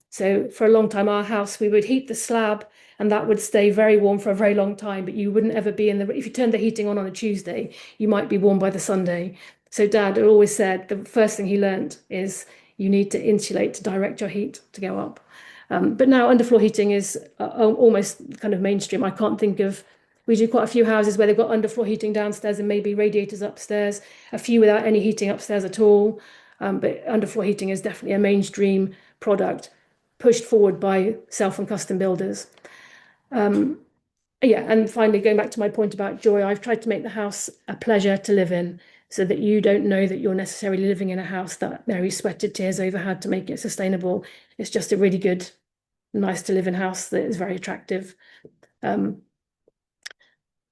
So for a long time, our house, we would heat the slab and that would stay very warm for a very long time, but you wouldn't ever be in if you turned the heating on a Tuesday, you might be warm by the Sunday. So Dad had always said the first thing he learned is you need to insulate to direct your heat to go up. But now underfloor heating is almost kind of mainstream. I can't think of, we do quite a few houses where they've got underfloor heating downstairs and maybe radiators upstairs, a few without any heating upstairs at all. But underfloor heating is definitely a mainstream product pushed forward by self and custom builders. Yeah, and finally, going back to my point about joy, I've tried to make the house a pleasure to live in so that you don't know that you're necessarily living in a house that Mary sweated tears over had to make it sustainable. It's just a really good, nice to live in house that is very attractive.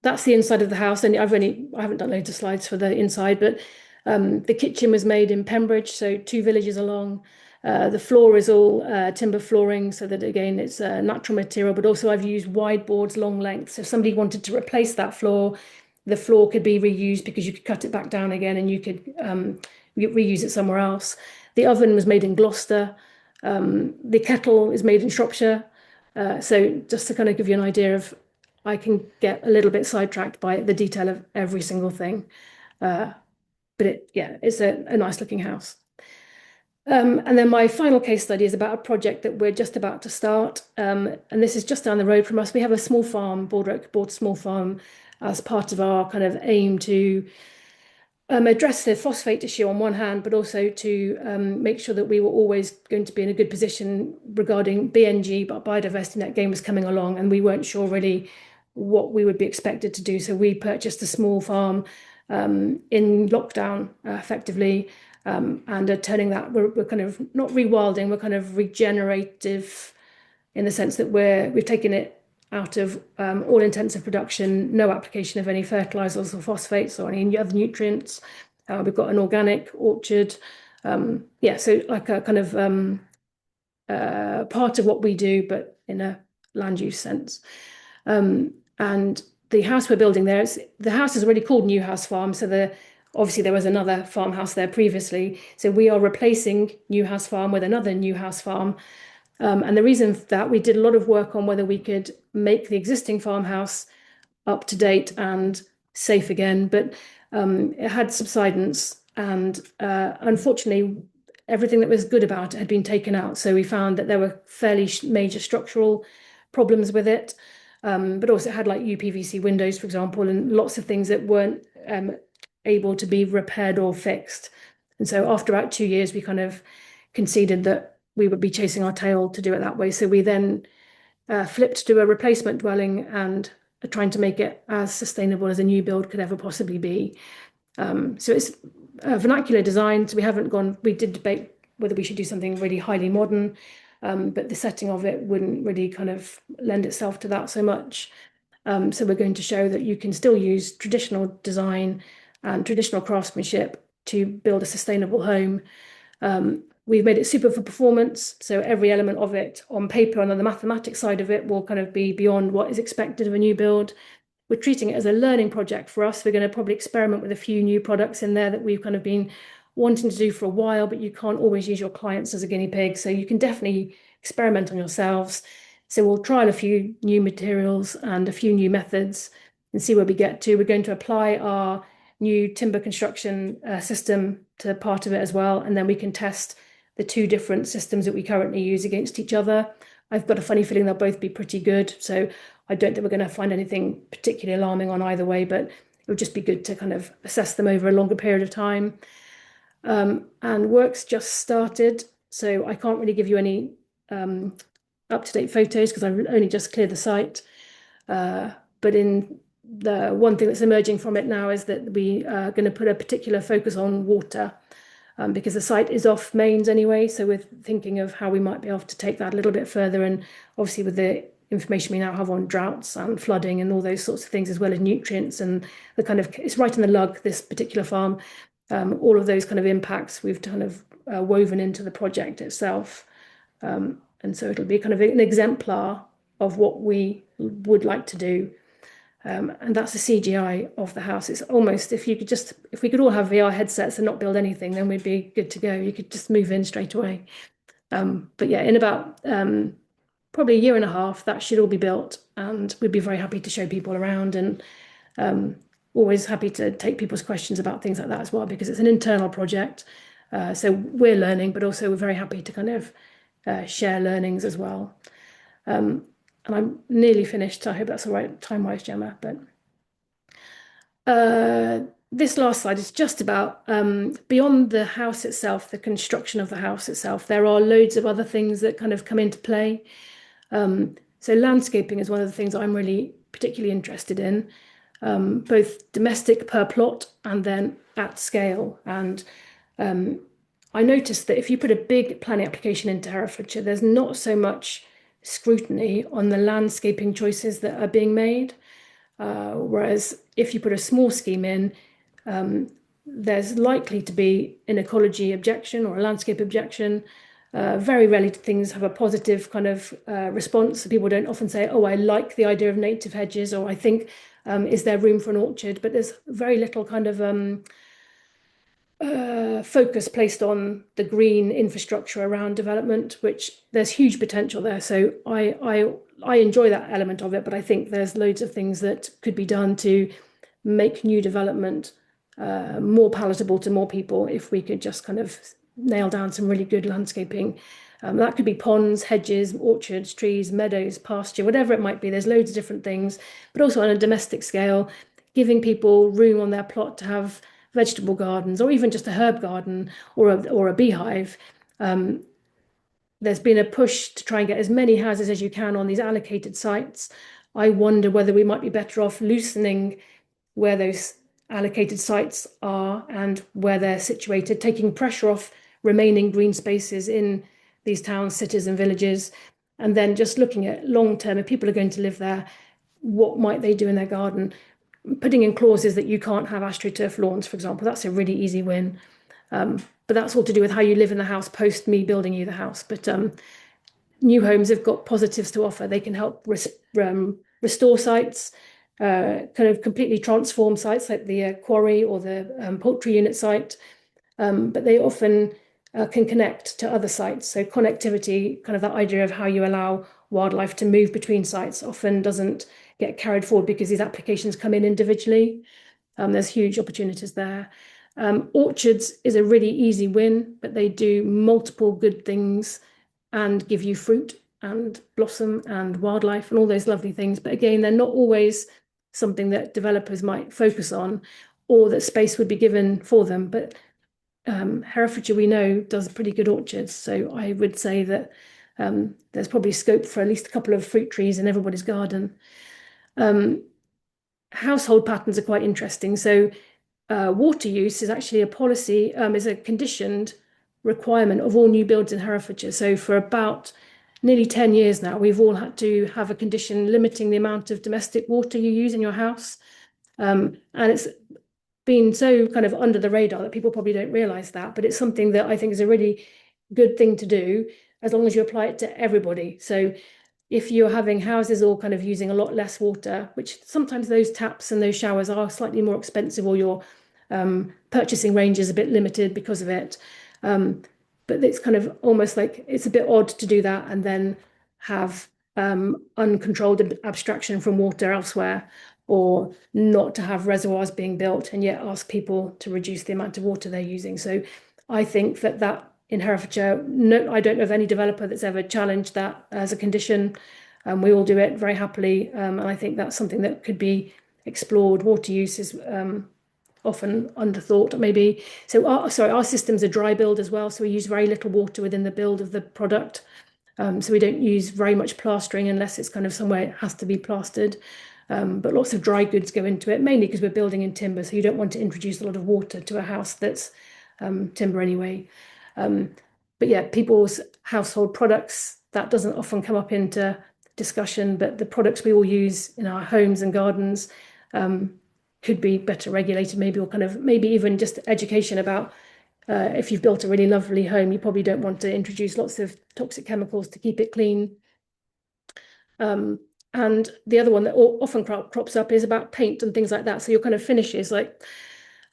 That's the inside of the house, and I haven't done loads of slides for the inside, but the kitchen was made in Pembridge, so 2 villages along. The floor is all timber flooring, so that again it's a natural material, but also I've used wide boards, long lengths. So if somebody wanted to replace that floor, the floor could be reused because you could cut it back down again and you could reuse it somewhere else. The oven was made in Gloucester. The kettle is made in Shropshire. So just to kind of give you an idea of, I can get a little bit sidetracked by the detail of every single thing. But it's a nice looking house. And then my final case study is about a project that we're just about to start. And this is just down the road from us. We have a small farm, Borderock bought a small farm as part of our kind of aim to address the phosphate issue on one hand, but also to make sure that we were always going to be in a good position regarding BNG, but biodiversity net gain was coming along, and we weren't sure really what we would be expected to do. So we purchased a small farm in lockdown, effectively, and are turning that, we're kind of not rewilding, we're kind of regenerative in the sense that we've taken it out of all intensive production, no application of any fertilizers or phosphates or any other nutrients. We've got an organic orchard. So like a kind of part of what we do, but in a land use sense. And the house we're building there, the house is already called Newhouse Farm. So obviously there was another farmhouse there previously. So we are replacing Newhouse Farm with another Newhouse Farm. And the reason for that, we did a lot of work on whether we could make the existing farmhouse up to date and safe again, but it had subsidence, and unfortunately everything that was good about it had been taken out. So we found that there were fairly major structural problems with it, but also it had like UPVC windows, for example, and lots of things that weren't able to be repaired or fixed. And so after about 2 years, we kind of conceded that we would be chasing our tail to do it that way. So we then flipped to a replacement dwelling and are trying to make it as sustainable as a new build could ever possibly be. So it's a vernacular design. So we did debate whether we should do something really highly modern, but the setting of it wouldn't really kind of lend itself to that so much. So we're going to show that you can still use traditional design and traditional craftsmanship to build a sustainable home. We've made it super for performance, so every element of it on paper and on the mathematics side of it will kind of be beyond what is expected of a new build. We're treating it as a learning project for us. We're going to probably experiment with a few new products in there that we've kind of been wanting to do for a while, but you can't always use your clients as a guinea pig, so you can definitely experiment on yourselves. So we'll trial a few new materials and a few new methods and see where we get to. We're going to apply our new timber construction system to part of it as well, and then we can test the 2 different systems that we currently use against each other. I've got a funny feeling they'll both be pretty good, so I don't think we're going to find anything particularly alarming on either way, but it would just be good to kind of assess them over a longer period of time. And work's just started, so I can't really give you any up-to-date photos because I've only just cleared the site. But in the one thing that's emerging from it now is that we are going to put a particular focus on water, because the site is off mains anyway. So we're thinking of how we might be able to take that a little bit further. And obviously with the information we now have on droughts and flooding and all those sorts of things, as well as nutrients and the kind of, it's right in the lug, this particular farm, all of those kind of impacts we've kind of woven into the project itself. And so it'll be kind of an exemplar of what we would like to do. And that's the CGI of the house. It's almost, if we could all have VR headsets and not build anything, then we'd be good to go. You could just move in straight away. But yeah, in about probably a year and a half, that should all be built, and we'd be very happy to show people around, and always happy to take people's questions about things like that as well, because it's an internal project. So we're learning, but also we're very happy to kind of share learnings as well. And I'm nearly finished. I hope that's all right time-wise, Gemma. But this last slide is just about beyond the house itself, the construction of the house itself. There are loads of other things that kind of come into play. So landscaping is one of the things I'm really particularly interested in, both domestic per plot and then at scale. And I noticed that if you put a big planning application into Herefordshire, there's not so much scrutiny on the landscaping choices that are being made. Whereas if you put a small scheme in, there's likely to be an ecology objection or a landscape objection. Very rarely do things have a positive kind of response. So people don't often say, oh, I like the idea of native hedges, or I think, is there room for an orchard? But there's very little kind of focus placed on the green infrastructure around development, which there's huge potential there. So I enjoy that element of it, but I think there's loads of things that could be done to make new development more palatable to more people if we could just kind of nail down some really good landscaping. That could be ponds, hedges, orchards, trees, meadows, pasture, whatever it might be. There's loads of different things, but also on a domestic scale, giving people room on their plot to have vegetable gardens, or even just a herb garden or a beehive. There's been a push to try and get as many houses as you can on these allocated sites. I wonder whether we might be better off loosening where those allocated sites are and where they're situated, taking pressure off remaining green spaces in these towns, cities, and villages, and then just looking at long term, if people are going to live there, what might they do in their garden? Putting in clauses that you can't have astroturf lawns, for example, that's a really easy win. But that's all to do with how you live in the house post me building you the house. But new homes have got positives to offer. They can help restore sites, kind of completely transform sites like the quarry or the poultry unit site. But they often can connect to other sites. So connectivity, kind of that idea of how you allow wildlife to move between sites, often doesn't get carried forward because these applications come in individually. There's huge opportunities there. Orchards is a really easy win, but they do multiple good things and give you fruit and blossom and wildlife and all those lovely things. But again, they're not always something that developers might focus on or that space would be given for them. But Herefordshire, we know, does pretty good orchards. So I would say that there's probably scope for at least a couple of fruit trees in everybody's garden. Household patterns are quite interesting. So water use is actually a policy, is a conditioned requirement of all new builds in Herefordshire. So for about nearly 10 years now, we've all had to have a condition limiting the amount of domestic water you use in your house. And it's been so kind of under the radar that people probably don't realize that, but it's something that I think is a really good thing to do as long as you apply it to everybody. So if you're having houses all kind of using a lot less water, which sometimes those taps and those showers are slightly more expensive, or your purchasing range is a bit limited because of it. But it's kind of almost like it's a bit odd to do that and then have uncontrolled abstraction from water elsewhere, or not to have reservoirs being built and yet ask people to reduce the amount of water they're using. So I think that in Herefordshire, no, I don't know of any developer that's ever challenged that as a condition. We all do it very happily, and I think that's something that could be explored. Water use is often underthought, maybe. So our system's a dry build as well, so we use very little water within the build of the product. So we don't use very much plastering unless it's kind of somewhere it has to be plastered. But lots of dry goods go into it, mainly because we're building in timber, so you don't want to introduce a lot of water to a house that's timber anyway. But yeah, people's household products, that doesn't often come up into discussion, but the products we all use in our homes and gardens could be better regulated, maybe, or kind of maybe even just education about If you've built a really lovely home, you probably don't want to introduce lots of toxic chemicals to keep it clean. And the other one that often crops up is about paint and things like that. So your kind of finishes, like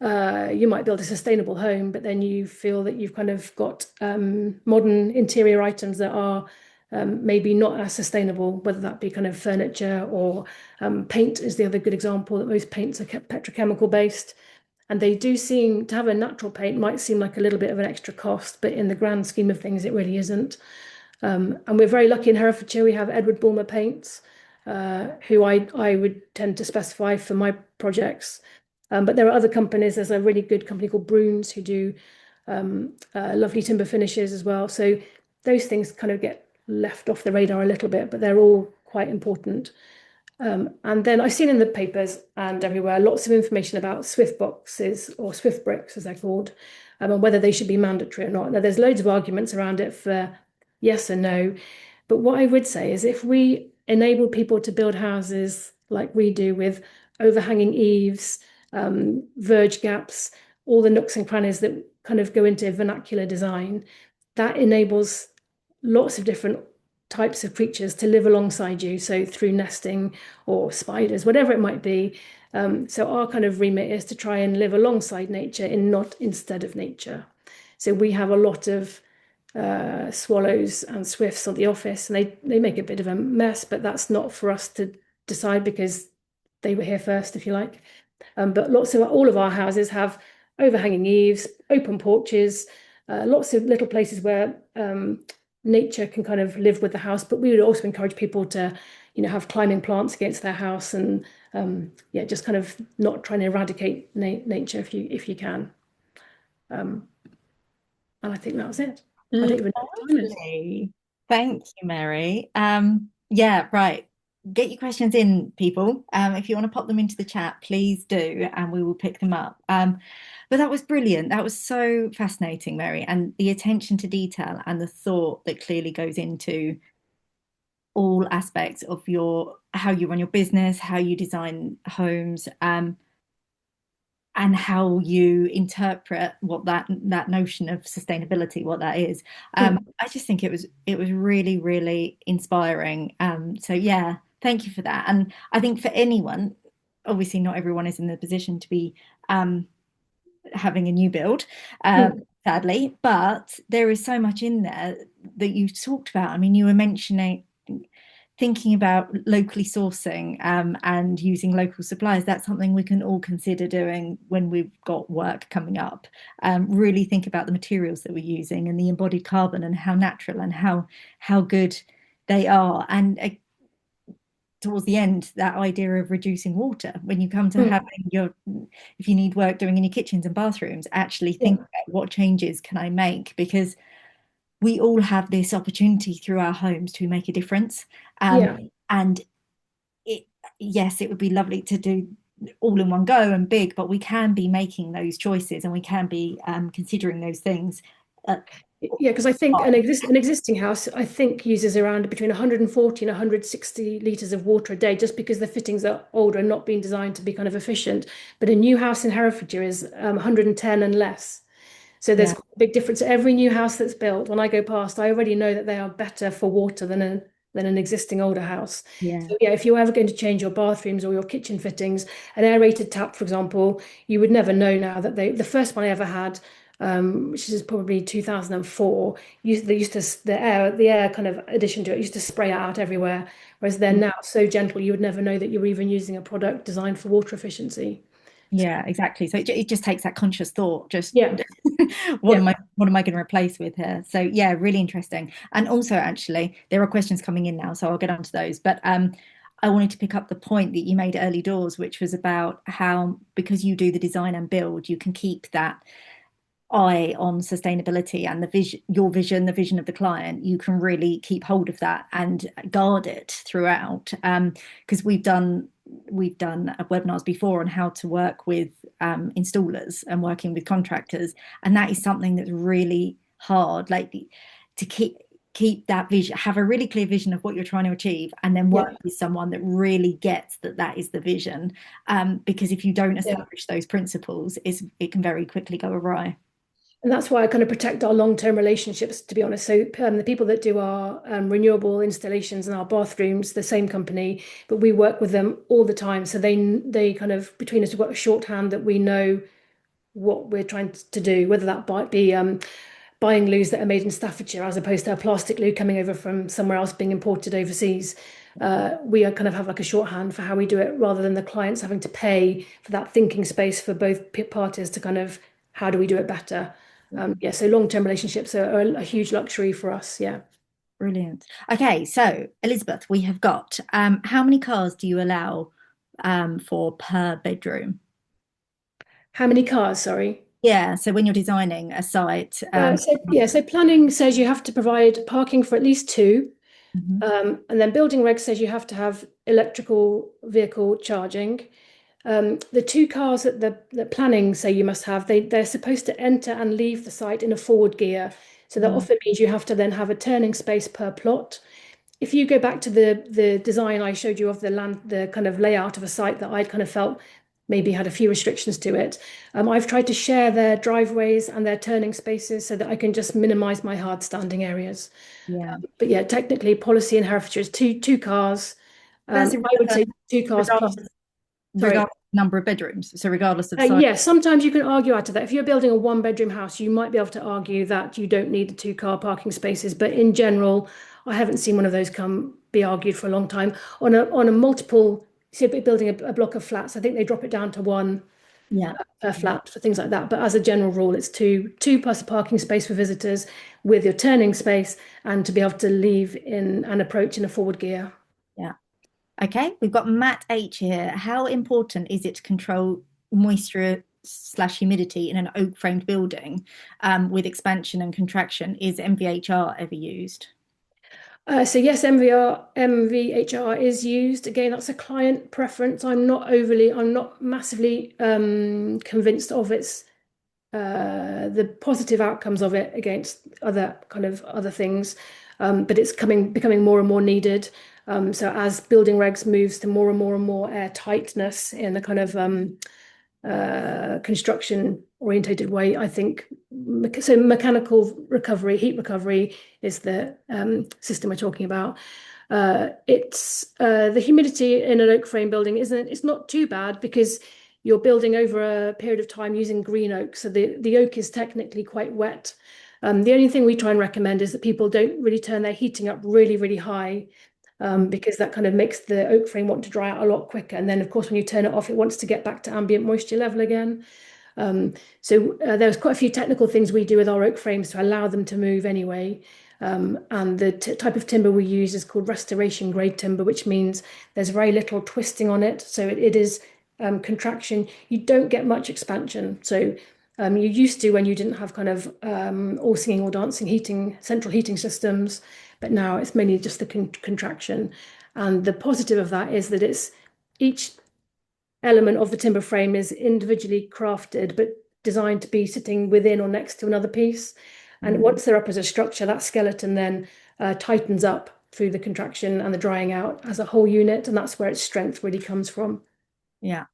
you might build a sustainable home, but then you feel that you've kind of got modern interior items that are maybe not as sustainable, whether that be kind of furniture or paint is the other good example, that most paints are petrochemical based. And they do seem to have a natural paint, might seem like a little bit of an extra cost, but in the grand scheme of things, it really isn't. And we're very lucky in Herefordshire, we have Edward Bulmer paints, who I would tend to specify for my projects. But there are other companies. There's a really good company called Bruns who do lovely timber finishes as well. So those things kind of get left off the radar a little bit, but they're all quite important. And then I've seen in the papers and everywhere lots of information about Swift boxes or Swift bricks, as they're called, and whether they should be mandatory or not. Now, there's loads of arguments around it for yes and no. But what I would say is if we enable people to build houses like we do with overhanging eaves, verge gaps, all the nooks and crannies that kind of go into vernacular design, that enables lots of different types of creatures to live alongside you. So through nesting or spiders, whatever it might be. So our kind of remit is to try and live alongside nature and not instead of nature. So we have a lot of swallows and swifts at the office, and they make a bit of a mess, but that's not for us to decide because they were here first, if you like. But all of our houses have overhanging eaves, open porches, lots of little places where nature can kind of live with the house. But we would also encourage people to, have climbing plants against their house, and just kind of not trying to eradicate nature if you can. And I think that was it. I don't even know what time it is. Lovely. Thank you, Mary. Yeah, right. Get your questions in, people. If you want to pop them into the chat, please do, and we will pick them up. But that was brilliant. That was so fascinating, Mary, and the attention to detail and the thought that clearly goes into all aspects of how you run your business, how you design homes, and how you interpret what that notion of sustainability, what that is. I just think it was really, really inspiring. So yeah, thank you for that. And I think for anyone, obviously not everyone is in the position to be having a new build, sadly, but there is so much in there that you talked about. I mean, you were mentioning thinking about locally sourcing and using local suppliers. That's something we can all consider doing when we've got work coming up. Really think about the materials that we're using and the embodied carbon and how natural and how good they are. And towards the end, that idea of reducing water when you come to having if you need work doing in your kitchens and bathrooms, actually think about what changes can I make, because we all have this opportunity through our homes to make a difference. And yes, it would be lovely to do all in one go and big, but we can be making those choices and we can be considering those things. Because I think an existing house, I think, uses around between 140 and 160 litres of water a day, just because the fittings are older and not being designed to be kind of efficient. But a new house in Herefordshire is 110 and less. So there's a big difference. Every new house that's built, when I go past, I already know that they are better for water than an existing older house. So if you're ever going to change your bathrooms or your kitchen fittings, an aerated tap, for example, you would never know now that the first one I ever had, which is probably 2004, the air kind of addition to it used to spray out everywhere, whereas they're now so gentle you would never know that you're even using a product designed for water efficiency. Yeah, exactly. So it just takes that conscious thought. What am I going to replace with here? So yeah, really interesting. And also, actually, there are questions coming in now, so I'll get onto those. But I wanted to pick up the point that you made early doors, which was about how, because you do the design and build, you can keep that eye on sustainability and your vision, the vision of the client. You can really keep hold of that and guard it throughout. Because we've done webinars before on how to work with installers and working with contractors, and that is something that's really hard, like to keep that vision, have a really clear vision of what you're trying to achieve, and then work with someone that really gets that is the vision, because if you don't establish those principles, it can very quickly go awry. And that's why I kind of protect our long-term relationships, to be honest. So the people that do our renewable installations in our bathrooms, the same company, but we work with them all the time. So they kind of between us, we've got a shorthand that we know what we're trying to do, whether that might be buying loos that are made in Staffordshire as opposed to a plastic loo coming over from somewhere else being imported overseas. We are kind of have like a shorthand for how we do it rather than the clients having to pay for that thinking space for both parties to kind of how do we do it better. Yeah, so long-term relationships are a huge luxury for us. Yeah. Brilliant. Okay, so Elizabeth, we have got how many cars do you allow for per bedroom? How many cars, sorry? Yeah, so when you're designing a site, So planning says you have to provide parking for at least two. mhm, And then building regs says you have to have electrical vehicle charging. The two cars that the planning say you must have, they're supposed to enter and leave the site in a forward gear. So that mm, often means you have to then have a turning space per plot. If you go back to the design I showed you of the land, the kind of layout of a site that I'd kind of felt maybe had a few restrictions to it, I've tried to share their driveways and their turning spaces so that I can just minimize my hard standing areas. yeah. But yeah, technically policy in Herefordshire is two cars. That's I would say two cars plus, regardless, sorry. regardless of number of bedrooms. So regardless of size. Yeah, sometimes you can argue out of that. If you're building a one-bedroom house, you might be able to argue that you don't need the two-car parking spaces. But in general, I haven't seen one of those come be argued for a long time. On a multiple, say building a block of flats, I think they drop it down to one Yeah. per flat for things like that. But as a general rule, it's two plus a parking space for visitors with your turning space and to be able to leave in and approach in a forward gear. Yeah. Okay, we've got Matt H here. How important is it to control moisture slash humidity in an oak framed building with expansion and contraction? Is MVHR ever used? So yes, MVHR is used. Again, that's a client preference. I'm not massively convinced of the positive outcomes of it against other kind of other things. But it's becoming more and more needed. So as building regs moves to more and more and more air tightness in the kind of construction orientated way, I think so mechanical recovery, heat recovery is the system we're talking about. It's the humidity in an oak frame building isn't it's not too bad because you're building over a period of time using green oak, so the oak is technically quite wet. The only thing we try and recommend is that people don't really turn their heating up really, really high, because that kind of makes the oak frame want to dry out a lot quicker. And then, of course, when you turn it off, it wants to get back to ambient moisture level again. There's quite a few technical things we do with our oak frames to allow them to move anyway. And the type of timber we use is called restoration grade timber, which means there's very little twisting on it. So it is contraction. You don't get much expansion. So you used to when you didn't have kind of all singing, all dancing central heating systems, but now it's mainly just the contraction. And the positive of that is that each element of the timber frame is individually crafted, but designed to be sitting within or next to another piece. And once they're up as a structure, that skeleton then tightens up through the contraction and the drying out as a whole unit. And that's where its strength really comes from. Yeah.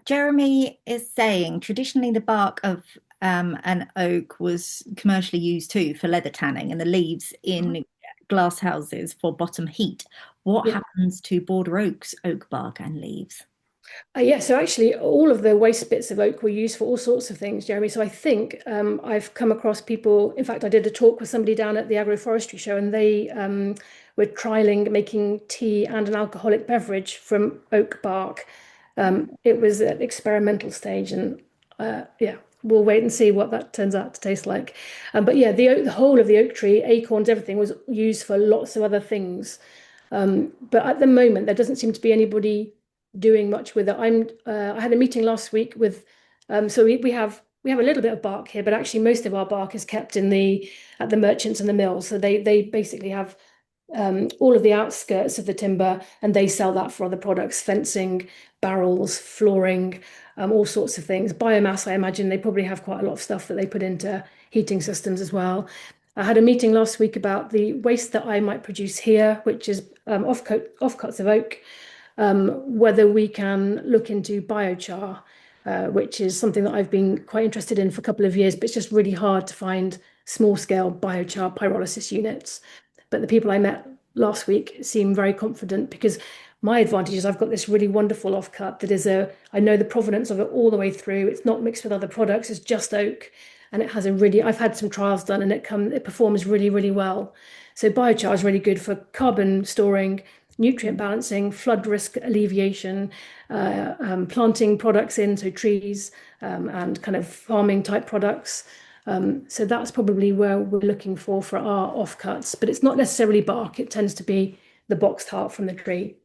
Jeremy is saying traditionally the bark of an oak was commercially used too for leather tanning and the leaves in glass houses for bottom heat. What Yeah. happens to border oaks, oak bark and leaves? Yeah, so actually, all of the waste bits of oak were used for all sorts of things, Jeremy. So I think I've come across people. In fact, I did a talk with somebody down at the agroforestry show, and they were trialing making tea and an alcoholic beverage from oak bark. It was at experimental stage, and yeah, we'll wait and see what that turns out to taste like. But yeah, the whole of the oak tree, acorns, everything was used for lots of other things. But at the moment, there doesn't seem to be anybody doing much with it. I had a meeting last week with so we have a little bit of bark here, but actually most of our bark is kept at the merchants and the mills. So they basically have all of the outskirts of the timber and they sell that for other products, fencing, barrels, flooring, all sorts of things. Biomass, I imagine they probably have quite a lot of stuff that they put into heating systems as well. I had a meeting last week about the waste that I might produce here, which is offcuts of oak, whether we can look into biochar. which is something that I've been quite interested in for a couple of years, but it's just really hard to find small-scale biochar pyrolysis units. But the people I met last week seem very confident because my advantage is I've got this really wonderful offcut that is I know the provenance of it all the way through. It's not mixed with other products, it's just oak. And it has I've had some trials done and it performs really, really well. So biochar is really good for carbon storing, nutrient balancing, flood risk alleviation, planting products in, so trees and kind of farming type products. So that's probably where we're looking for our offcuts, but it's not necessarily bark. It tends to be the boxed heart from the tree.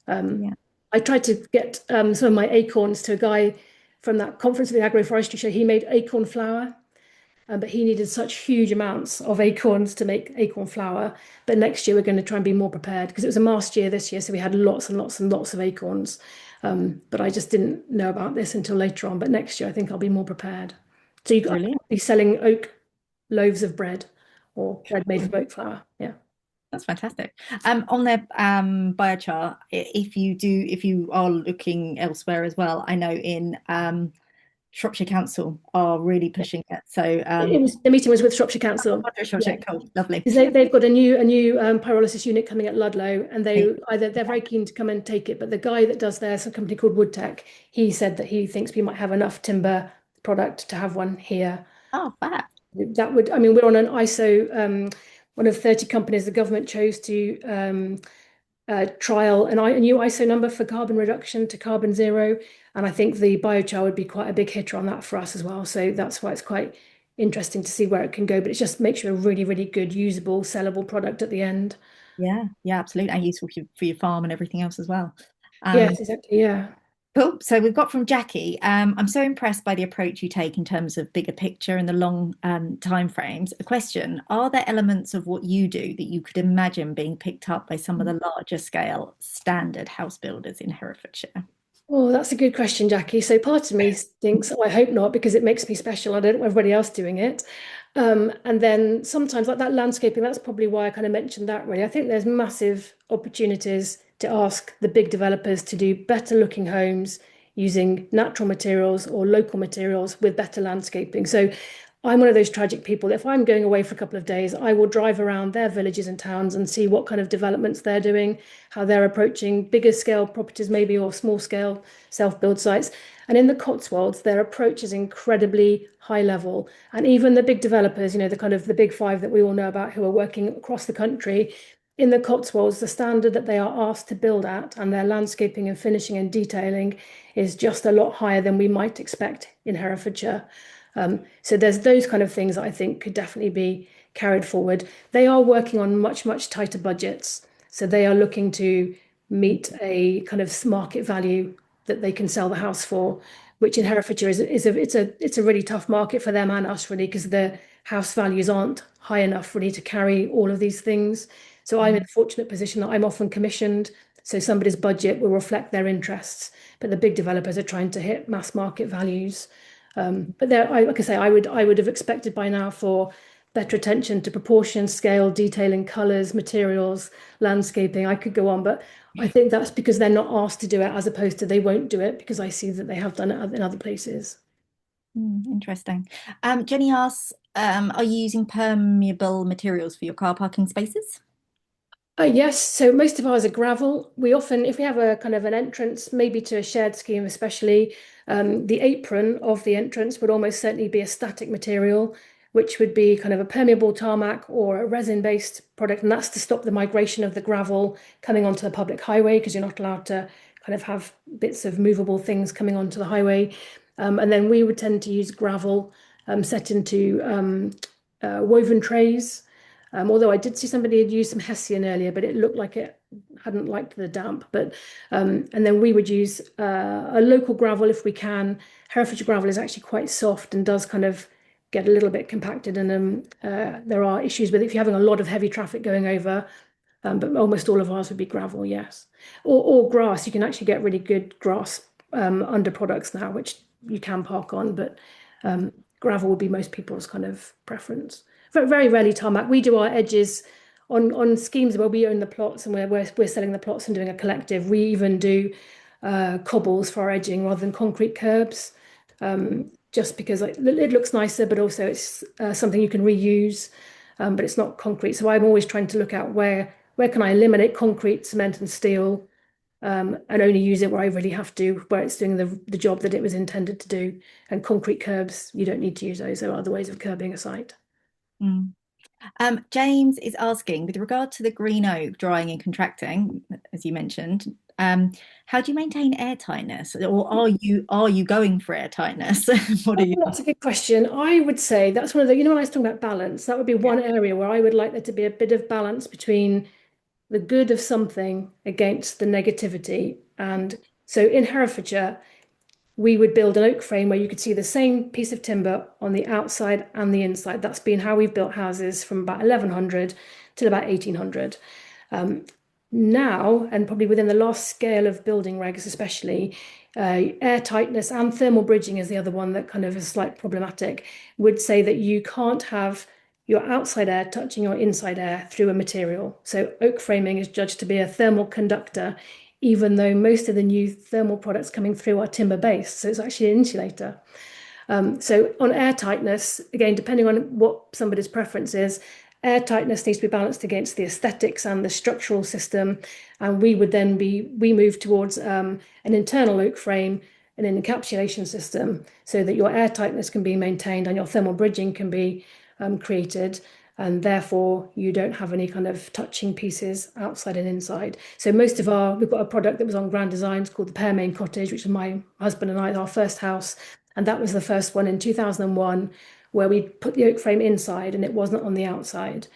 Yeah. I tried to get some of my acorns to a guy from that conference at the agroforestry show. He made acorn flour, but he needed such huge amounts of acorns to make acorn flour. But next year we're going to try and be more prepared because it was a mast year this year, so we had lots and lots and lots of acorns. But I just didn't know about this until later on. But next year I think I'll be more prepared. So you got Brilliant. be selling oak loaves of bread or bread made from oak flour. Yeah. That's fantastic. On their biochar, if you are looking elsewhere as well, I know in Shropshire Council are really pushing it. So The meeting was with Shropshire Council. Yeah. Shropshire, cool, lovely. Because they've got a new pyrolysis unit coming at Ludlow, and they're very keen to come and take it. But the guy that does there's a company called Woodtech. He said that he thinks we might have enough timber product to have one here. Oh, fab. That would, I mean, we're on an ISO, one of 30 companies the government chose to trial a new ISO number for carbon reduction to carbon zero. And I think the biochar would be quite a big hitter on that for us as well. So that's why it's quite interesting to see where it can go. But it just makes you a really, really good, usable, sellable product at the end. Yeah, yeah, absolutely. And useful for your farm and everything else as well. Yes, exactly. Yeah. Cool. So we've got from Jackie. I'm so impressed by the approach you take in terms of bigger picture and the long time frames. A question: are there elements of what you do that you could imagine being picked up by some of the larger scale standard house builders in Herefordshire? Oh, that's a good question, Jackie. So part of me thinks, oh, I hope not, because it makes me special. I don't want everybody else doing it. And then sometimes like that landscaping, that's probably why I kind of mentioned that really. I think there's massive opportunities to ask the big developers to do better looking homes using natural materials or local materials with better landscaping. So I'm one of those tragic people that if I'm going away for a couple of days, I will drive around their villages and towns and see what kind of developments they're doing, how they're approaching bigger scale properties maybe or small scale self-build sites. And in the Cotswolds, their approach is incredibly high level. And even the big developers, you know, the kind of the big five that we all know about who are working across the country, in the Cotswolds, the standard that they are asked to build at and their landscaping and finishing and detailing is just a lot higher than we might expect in Herefordshire. So there's those kind of things that I think could definitely be carried forward. They are working on much, much tighter budgets. So they are looking to meet a kind of market value that they can sell the house for, which in Herefordshire it's a really tough market for them and us really, because the house values aren't high enough really to carry all of these things. So I'm in a fortunate position that I'm often commissioned. So somebody's budget will reflect their interests, but the big developers are trying to hit mass market values. But like I say, I would have expected by now for better attention to proportion, scale, detailing, colours, materials, landscaping. I could go on, but I think that's because they're not asked to do it as opposed to they won't do it because I see that they have done it in other places. Interesting. Jenny asks, are you using permeable materials for your car parking spaces? Yes, so most of ours are gravel. We often, if we have a kind of an entrance, maybe to a shared scheme especially, the apron of the entrance would almost certainly be a static material, which would be kind of a permeable tarmac or a resin-based product. And that's to stop the migration of the gravel coming onto the public highway because you're not allowed to kind of have bits of movable things coming onto the highway. And then we would tend to use gravel set into woven trays. Although I did see somebody had used some Hessian earlier, but it looked like it hadn't liked the damp. But and then we would use a local gravel if we can. Herefordshire gravel is actually quite soft and does kind of get a little bit compacted, and there are issues with it if you're having a lot of heavy traffic going over. But almost all of ours would be gravel, yes, or grass. You can actually get really good grass under products now, which you can park on, but gravel would be most people's kind of preference. Very rarely tarmac. We do our edges on schemes where we own the plots and we're selling the plots and doing a collective. We even do cobbles for our edging rather than concrete curbs. just because it looks nicer, but also it's something you can reuse, but it's not concrete. So I'm always trying to look at where can I eliminate concrete, cement, and steel, and only use it where I really have to, where it's doing the job that it was intended to do. And concrete curbs, you don't need to use those. There are other ways of curbing a site. Mm. James is asking, with regard to the green oak drying and contracting, as you mentioned, how do you maintain air tightness, or are you going for air tightness? What are you? That's a good question. I would say that's one of the, when I was talking about balance, that would be Yeah. one area where I would like there to be a bit of balance between the good of something against the negativity. And so in Herefordshire, we would build an oak frame where you could see the same piece of timber on the outside and the inside. That's been how we've built houses from about 1100 till about 1800. Um, Now, and probably within the last scale of building regs, especially, air tightness and thermal bridging is the other one that kind of is slightly problematic, would say that you can't have your outside air touching your inside air through a material. So oak framing is judged to be a thermal conductor, even though most of the new thermal products coming through are timber based. So it's actually an insulator. So on air tightness, again, depending on what somebody's preference is, air tightness needs to be balanced against the aesthetics and the structural system. And we move towards an internal oak frame and an encapsulation system so that your air tightness can be maintained and your thermal bridging can be created. And therefore, you don't have any kind of touching pieces outside and inside. So we've got a product that was on Grand Designs called the Pear Main Cottage, which is my husband and I, our first house. And that was the first one in 2001 where we put the oak frame inside and it wasn't on the outside.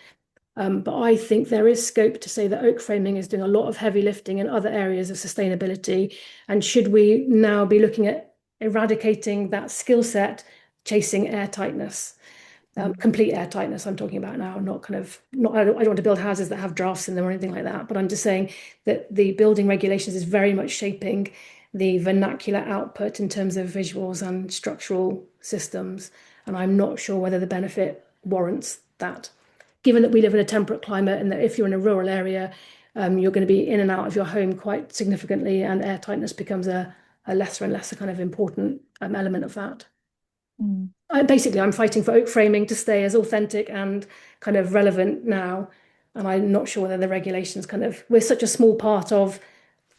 But I think there is scope to say that oak framing is doing a lot of heavy lifting in other areas of sustainability. And should we now be looking at eradicating that skill set, chasing air tightness? Complete air tightness I'm talking about now, not kind of not I don't want to build houses that have drafts in them or anything like that, but I'm just saying that the building regulations is very much shaping the vernacular output in terms of visuals and structural systems, and I'm not sure whether the benefit warrants that, given that we live in a temperate climate and that if you're in a rural area, you're going to be in and out of your home quite significantly, and air tightness becomes a lesser and lesser kind of important element of that. Mm. Basically, I'm fighting for oak framing to stay as authentic and kind of relevant now. And I'm not sure whether the regulations we're such a small part of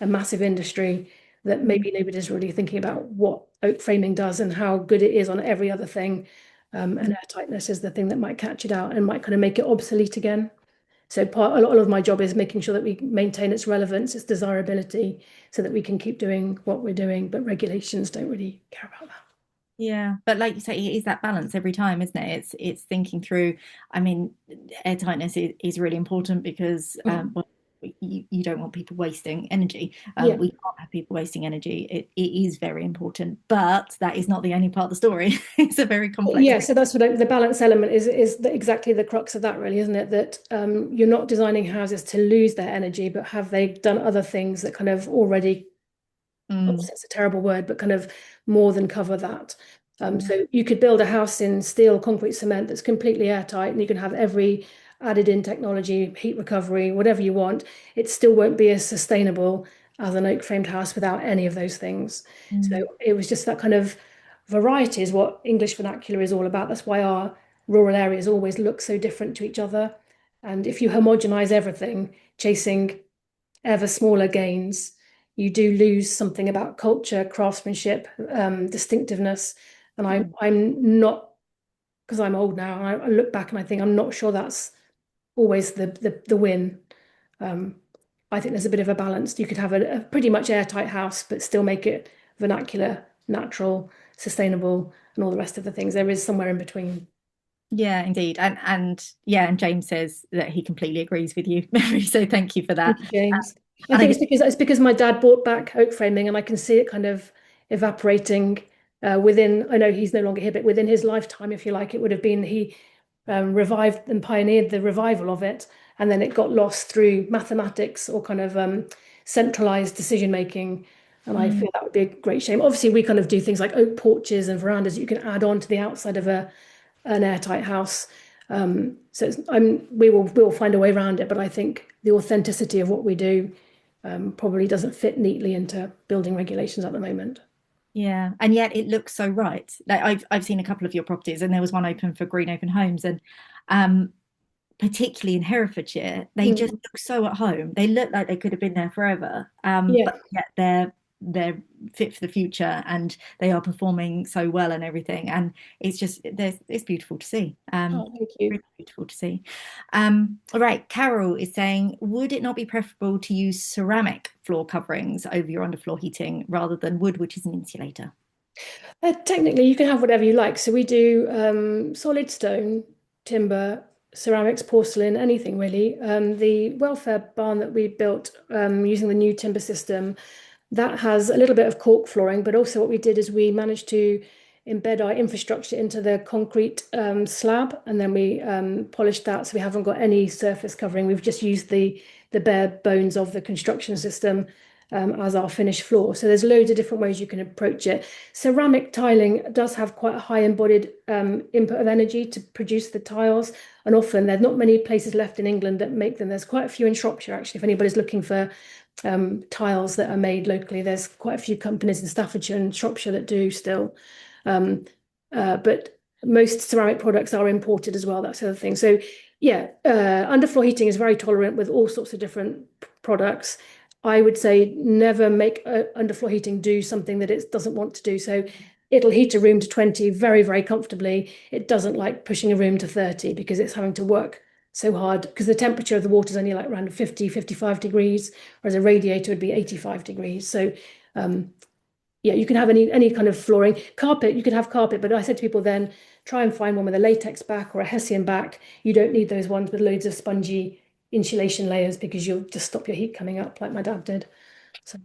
a massive industry that maybe nobody's really thinking about what oak framing does and how good it is on every other thing. And air tightness is the thing that might catch it out and might kind of make it obsolete again. So a lot of my job is making sure that we maintain its relevance, its desirability, so that we can keep doing what we're doing, but regulations don't really care about that. Yeah, but like you say, it is that balance every time, isn't it? It's thinking through. I mean, air tightness is really important because Mm. well, you don't want people wasting energy. Yeah. We can't have people wasting energy. It is very important, but that is not the only part of the story. It's a very complex Yeah, thing. so that's what the balance element is exactly the crux of that, really, isn't it? That you're not designing houses to lose their energy, but have they done other things that kind of already, Mm, it's a terrible word, but kind of more than cover that. yeah. So you could build a house in steel, concrete, cement that's completely airtight, and you can have every added in technology, heat recovery, whatever you want. It still won't be as sustainable as an oak framed house without any of those things. So Mm, it was just that kind of variety is what English vernacular is all about. That's why our rural areas always look so different to each other. And if you homogenize everything, chasing ever smaller gains, you do lose something about culture, craftsmanship, distinctiveness. And mm. I'm not, because I'm old now, I look back and I think I'm not sure that's always the win. Um, I think there's a bit of a balance. You could have a pretty much airtight house, but still make it vernacular, natural, sustainable, and all the rest of the things. There is somewhere in between. Yeah, indeed. And yeah, and James says that he completely agrees with you, Mary. So thank you for that. Thank you, James. I And I think guess it's because my dad brought back oak framing, and I can see it kind of evaporating within. I know he's no longer here, but within his lifetime, if you like, it would have been he revived and pioneered the revival of it, and then it got lost through mathematics or kind of centralized decision making. And I mm, feel that would be a great shame. Obviously, we kind of do things like oak porches and verandas you can add on to the outside of an airtight house. So we will find a way around it, but I think the authenticity of what we do probably doesn't fit neatly into building regulations at the moment. Yeah, and yet it looks so right. Like I've seen a couple of your properties, and there was one open for Green Open Homes, and um, particularly in Herefordshire, they just Mm. look so at home. They look like they could have been there forever, Yeah. but yet they're fit for the future, and they are performing so well and everything. And it's beautiful to see. Oh, thank you. Really beautiful to see. All right, Carol is saying, would it not be preferable to use ceramic floor coverings over your underfloor heating rather than wood, which is an insulator? Technically, you can have whatever you like. So we do solid stone, timber, ceramics, porcelain, anything really. The welfare barn that we built using the new timber system, that has a little bit of cork flooring, but also what we did is we managed to embed our infrastructure into the concrete slab, and then we polished that, so we haven't got any surface covering. We've just used the bare bones of the construction system as our finished floor. So there's loads of different ways you can approach it. Ceramic tiling does have quite a high embodied input of energy to produce the tiles, and often there's not many places left in England that make them. There's quite a few in Shropshire, actually, if anybody's looking for tiles that are made locally. There's quite a few companies in Staffordshire and Shropshire that do still. Um, but most ceramic products are imported as well, that sort of thing. So yeah, underfloor heating is very tolerant with all sorts of different products. I would say never make underfloor heating do something that it doesn't want to do. So it'll heat a room to 20 very, very comfortably. It doesn't like pushing a room to 30 because it's having to work so hard because the temperature of the water is only like around 50, 55 degrees, whereas a radiator would be 85 degrees. So um, yeah, you can have any kind of flooring. Carpet, you could have carpet, but I said to people then, try and find one with a latex back or a hessian back. You don't need those ones with loads of spongy insulation layers because you'll just stop your heat coming up like my dad did. So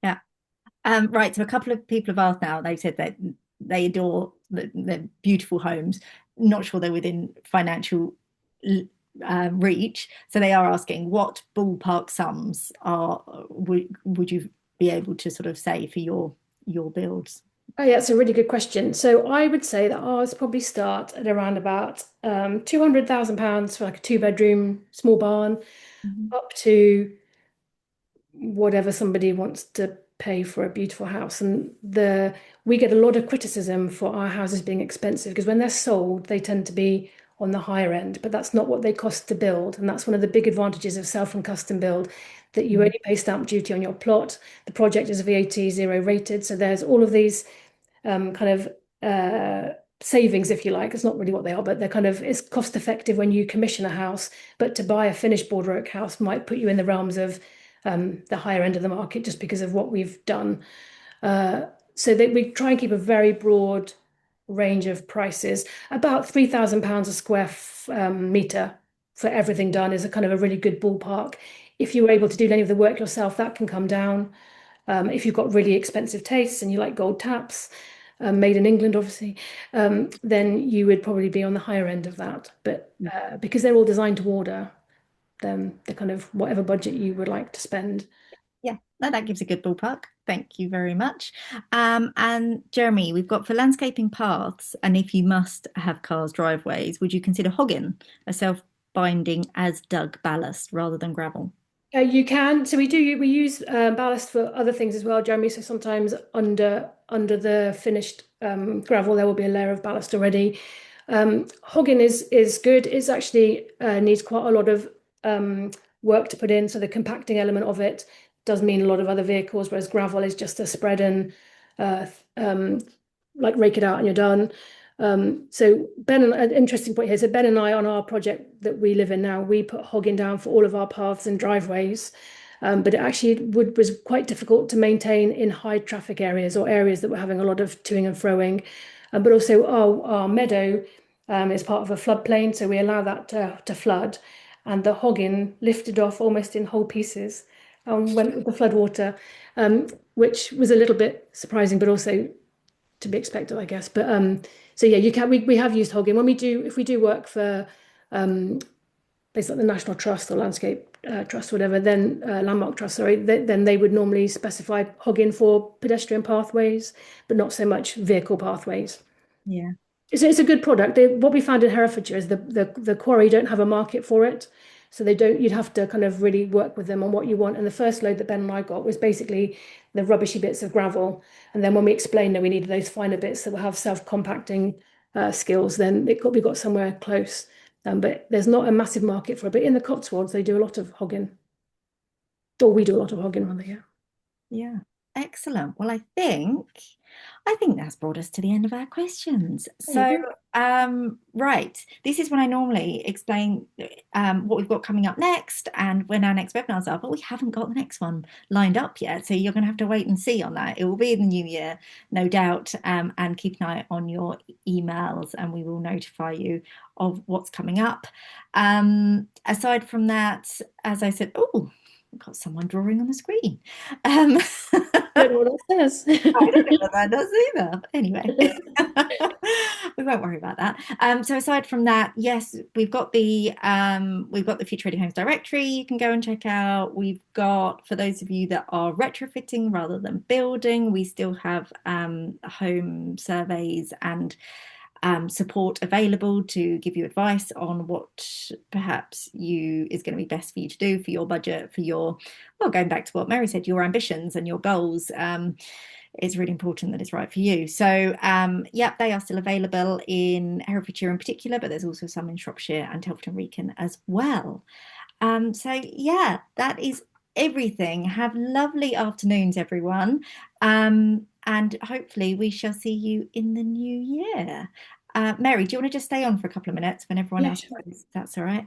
Yeah. Right. So a couple of people have asked now. They've said that they adore the beautiful homes. Not sure they're within financial reach. So they are asking, what ballpark sums would you be able to sort of say for your builds? oh yeah, it's a really good question. So I would say that ours probably start at around about £200,000 for like a two-bedroom small barn, Mhm. up to whatever somebody wants to pay for a beautiful house. And we get a lot of criticism for our houses being expensive because when they're sold, they tend to be on the higher end, but that's not what they cost to build. And that's one of the big advantages of self and custom build, that you Mm. only pay stamp duty on your plot. The project is VAT zero rated. So there's all of these kind of savings, if you like. It's not really what they are, but they're kind of, it's cost effective when you commission a house. But to buy a finished border oak house might put you in the realms of the higher end of the market just because of what we've done. Uh, so that we try and keep a very broad range of prices. About £3,000 a square meter for everything done is a kind of a really good ballpark. If you were able to do any of the work yourself, that can come down. If you've got really expensive tastes and you like gold taps, made in England, obviously, then you would probably be on the higher end of that. But because they're all designed to order, then they're kind of whatever budget you would like to spend. Yeah, no, that gives a good ballpark. Thank you very much. And Jeremy, we've got for landscaping paths, and if you must have cars driveways, would you consider hogging, a self-binding as dug ballast rather than gravel? You can. So we use ballast for other things as well, Jeremy. So sometimes under the finished gravel, there will be a layer of ballast already. Hogging is good. It's actually needs quite a lot of work to put in. So the compacting element of it does mean a lot of other vehicles, whereas gravel is just a spread and uh, um, like rake it out and you're done. So Ben and an interesting point here. So Ben and I on our project that we live in now, we put hogging down for all of our paths and driveways. But it actually was quite difficult to maintain in high traffic areas or areas that were having a lot of toing and froing. But also our meadow is part of a floodplain, so we allow that to flood. And the hogging lifted off almost in whole pieces, went with the floodwater, which was a little bit surprising, but also to be expected, I guess. But so yeah, you can. We have used hogging when we do if we do work for places like the National Trust or Landscape Trust, whatever. Then Landmark Trust, sorry. Then they would normally specify hogging for pedestrian pathways, but not so much vehicle pathways. Yeah. It's a good product. What we found in Herefordshire is the quarry don't have a market for it. So they don't, you'd have to kind of really work with them on what you want. And the first load that Ben and I got was basically the rubbishy bits of gravel. And then when we explained that we needed those finer bits that will have self-compacting skills, then we got somewhere close. But there's not a massive market for it. But in the Cotswolds, they do a lot of hogging. Or we do a lot of hogging, rather, yeah. Yeah, excellent. Well, I think that's brought us to the end of our questions. There you So, go. right, this is when I normally explain what we've got coming up next and when our next webinars are, but we haven't got the next one lined up yet. So you're going to have to wait and see on that. It will be in the new year, no doubt, and keep an eye on your emails and we will notify you of what's coming up. Aside from that, as I said, oh, I've got someone drawing on the screen. Don't know what that says. I don't know what that does either. Anyway, we won't worry about that. So aside from that, yes, we've got the Future Ready Homes directory you can go and check out. We've got, for those of you that are retrofitting rather than building, we still have home surveys and support available to give you advice on what perhaps is going to be best for you to do for your budget, for your, well, going back to what Mary said, your ambitions and your goals. It's really important that it's right for you. So, yeah, they are still available in Herefordshire in particular, but there's also some in Shropshire and Telford and Wrekin as well. So, yeah, that is everything. Have lovely afternoons, everyone. And hopefully we shall see you in the new year. Mary, do you want to just stay on for a couple of minutes when everyone Yeah, else sure. goes? That's all right.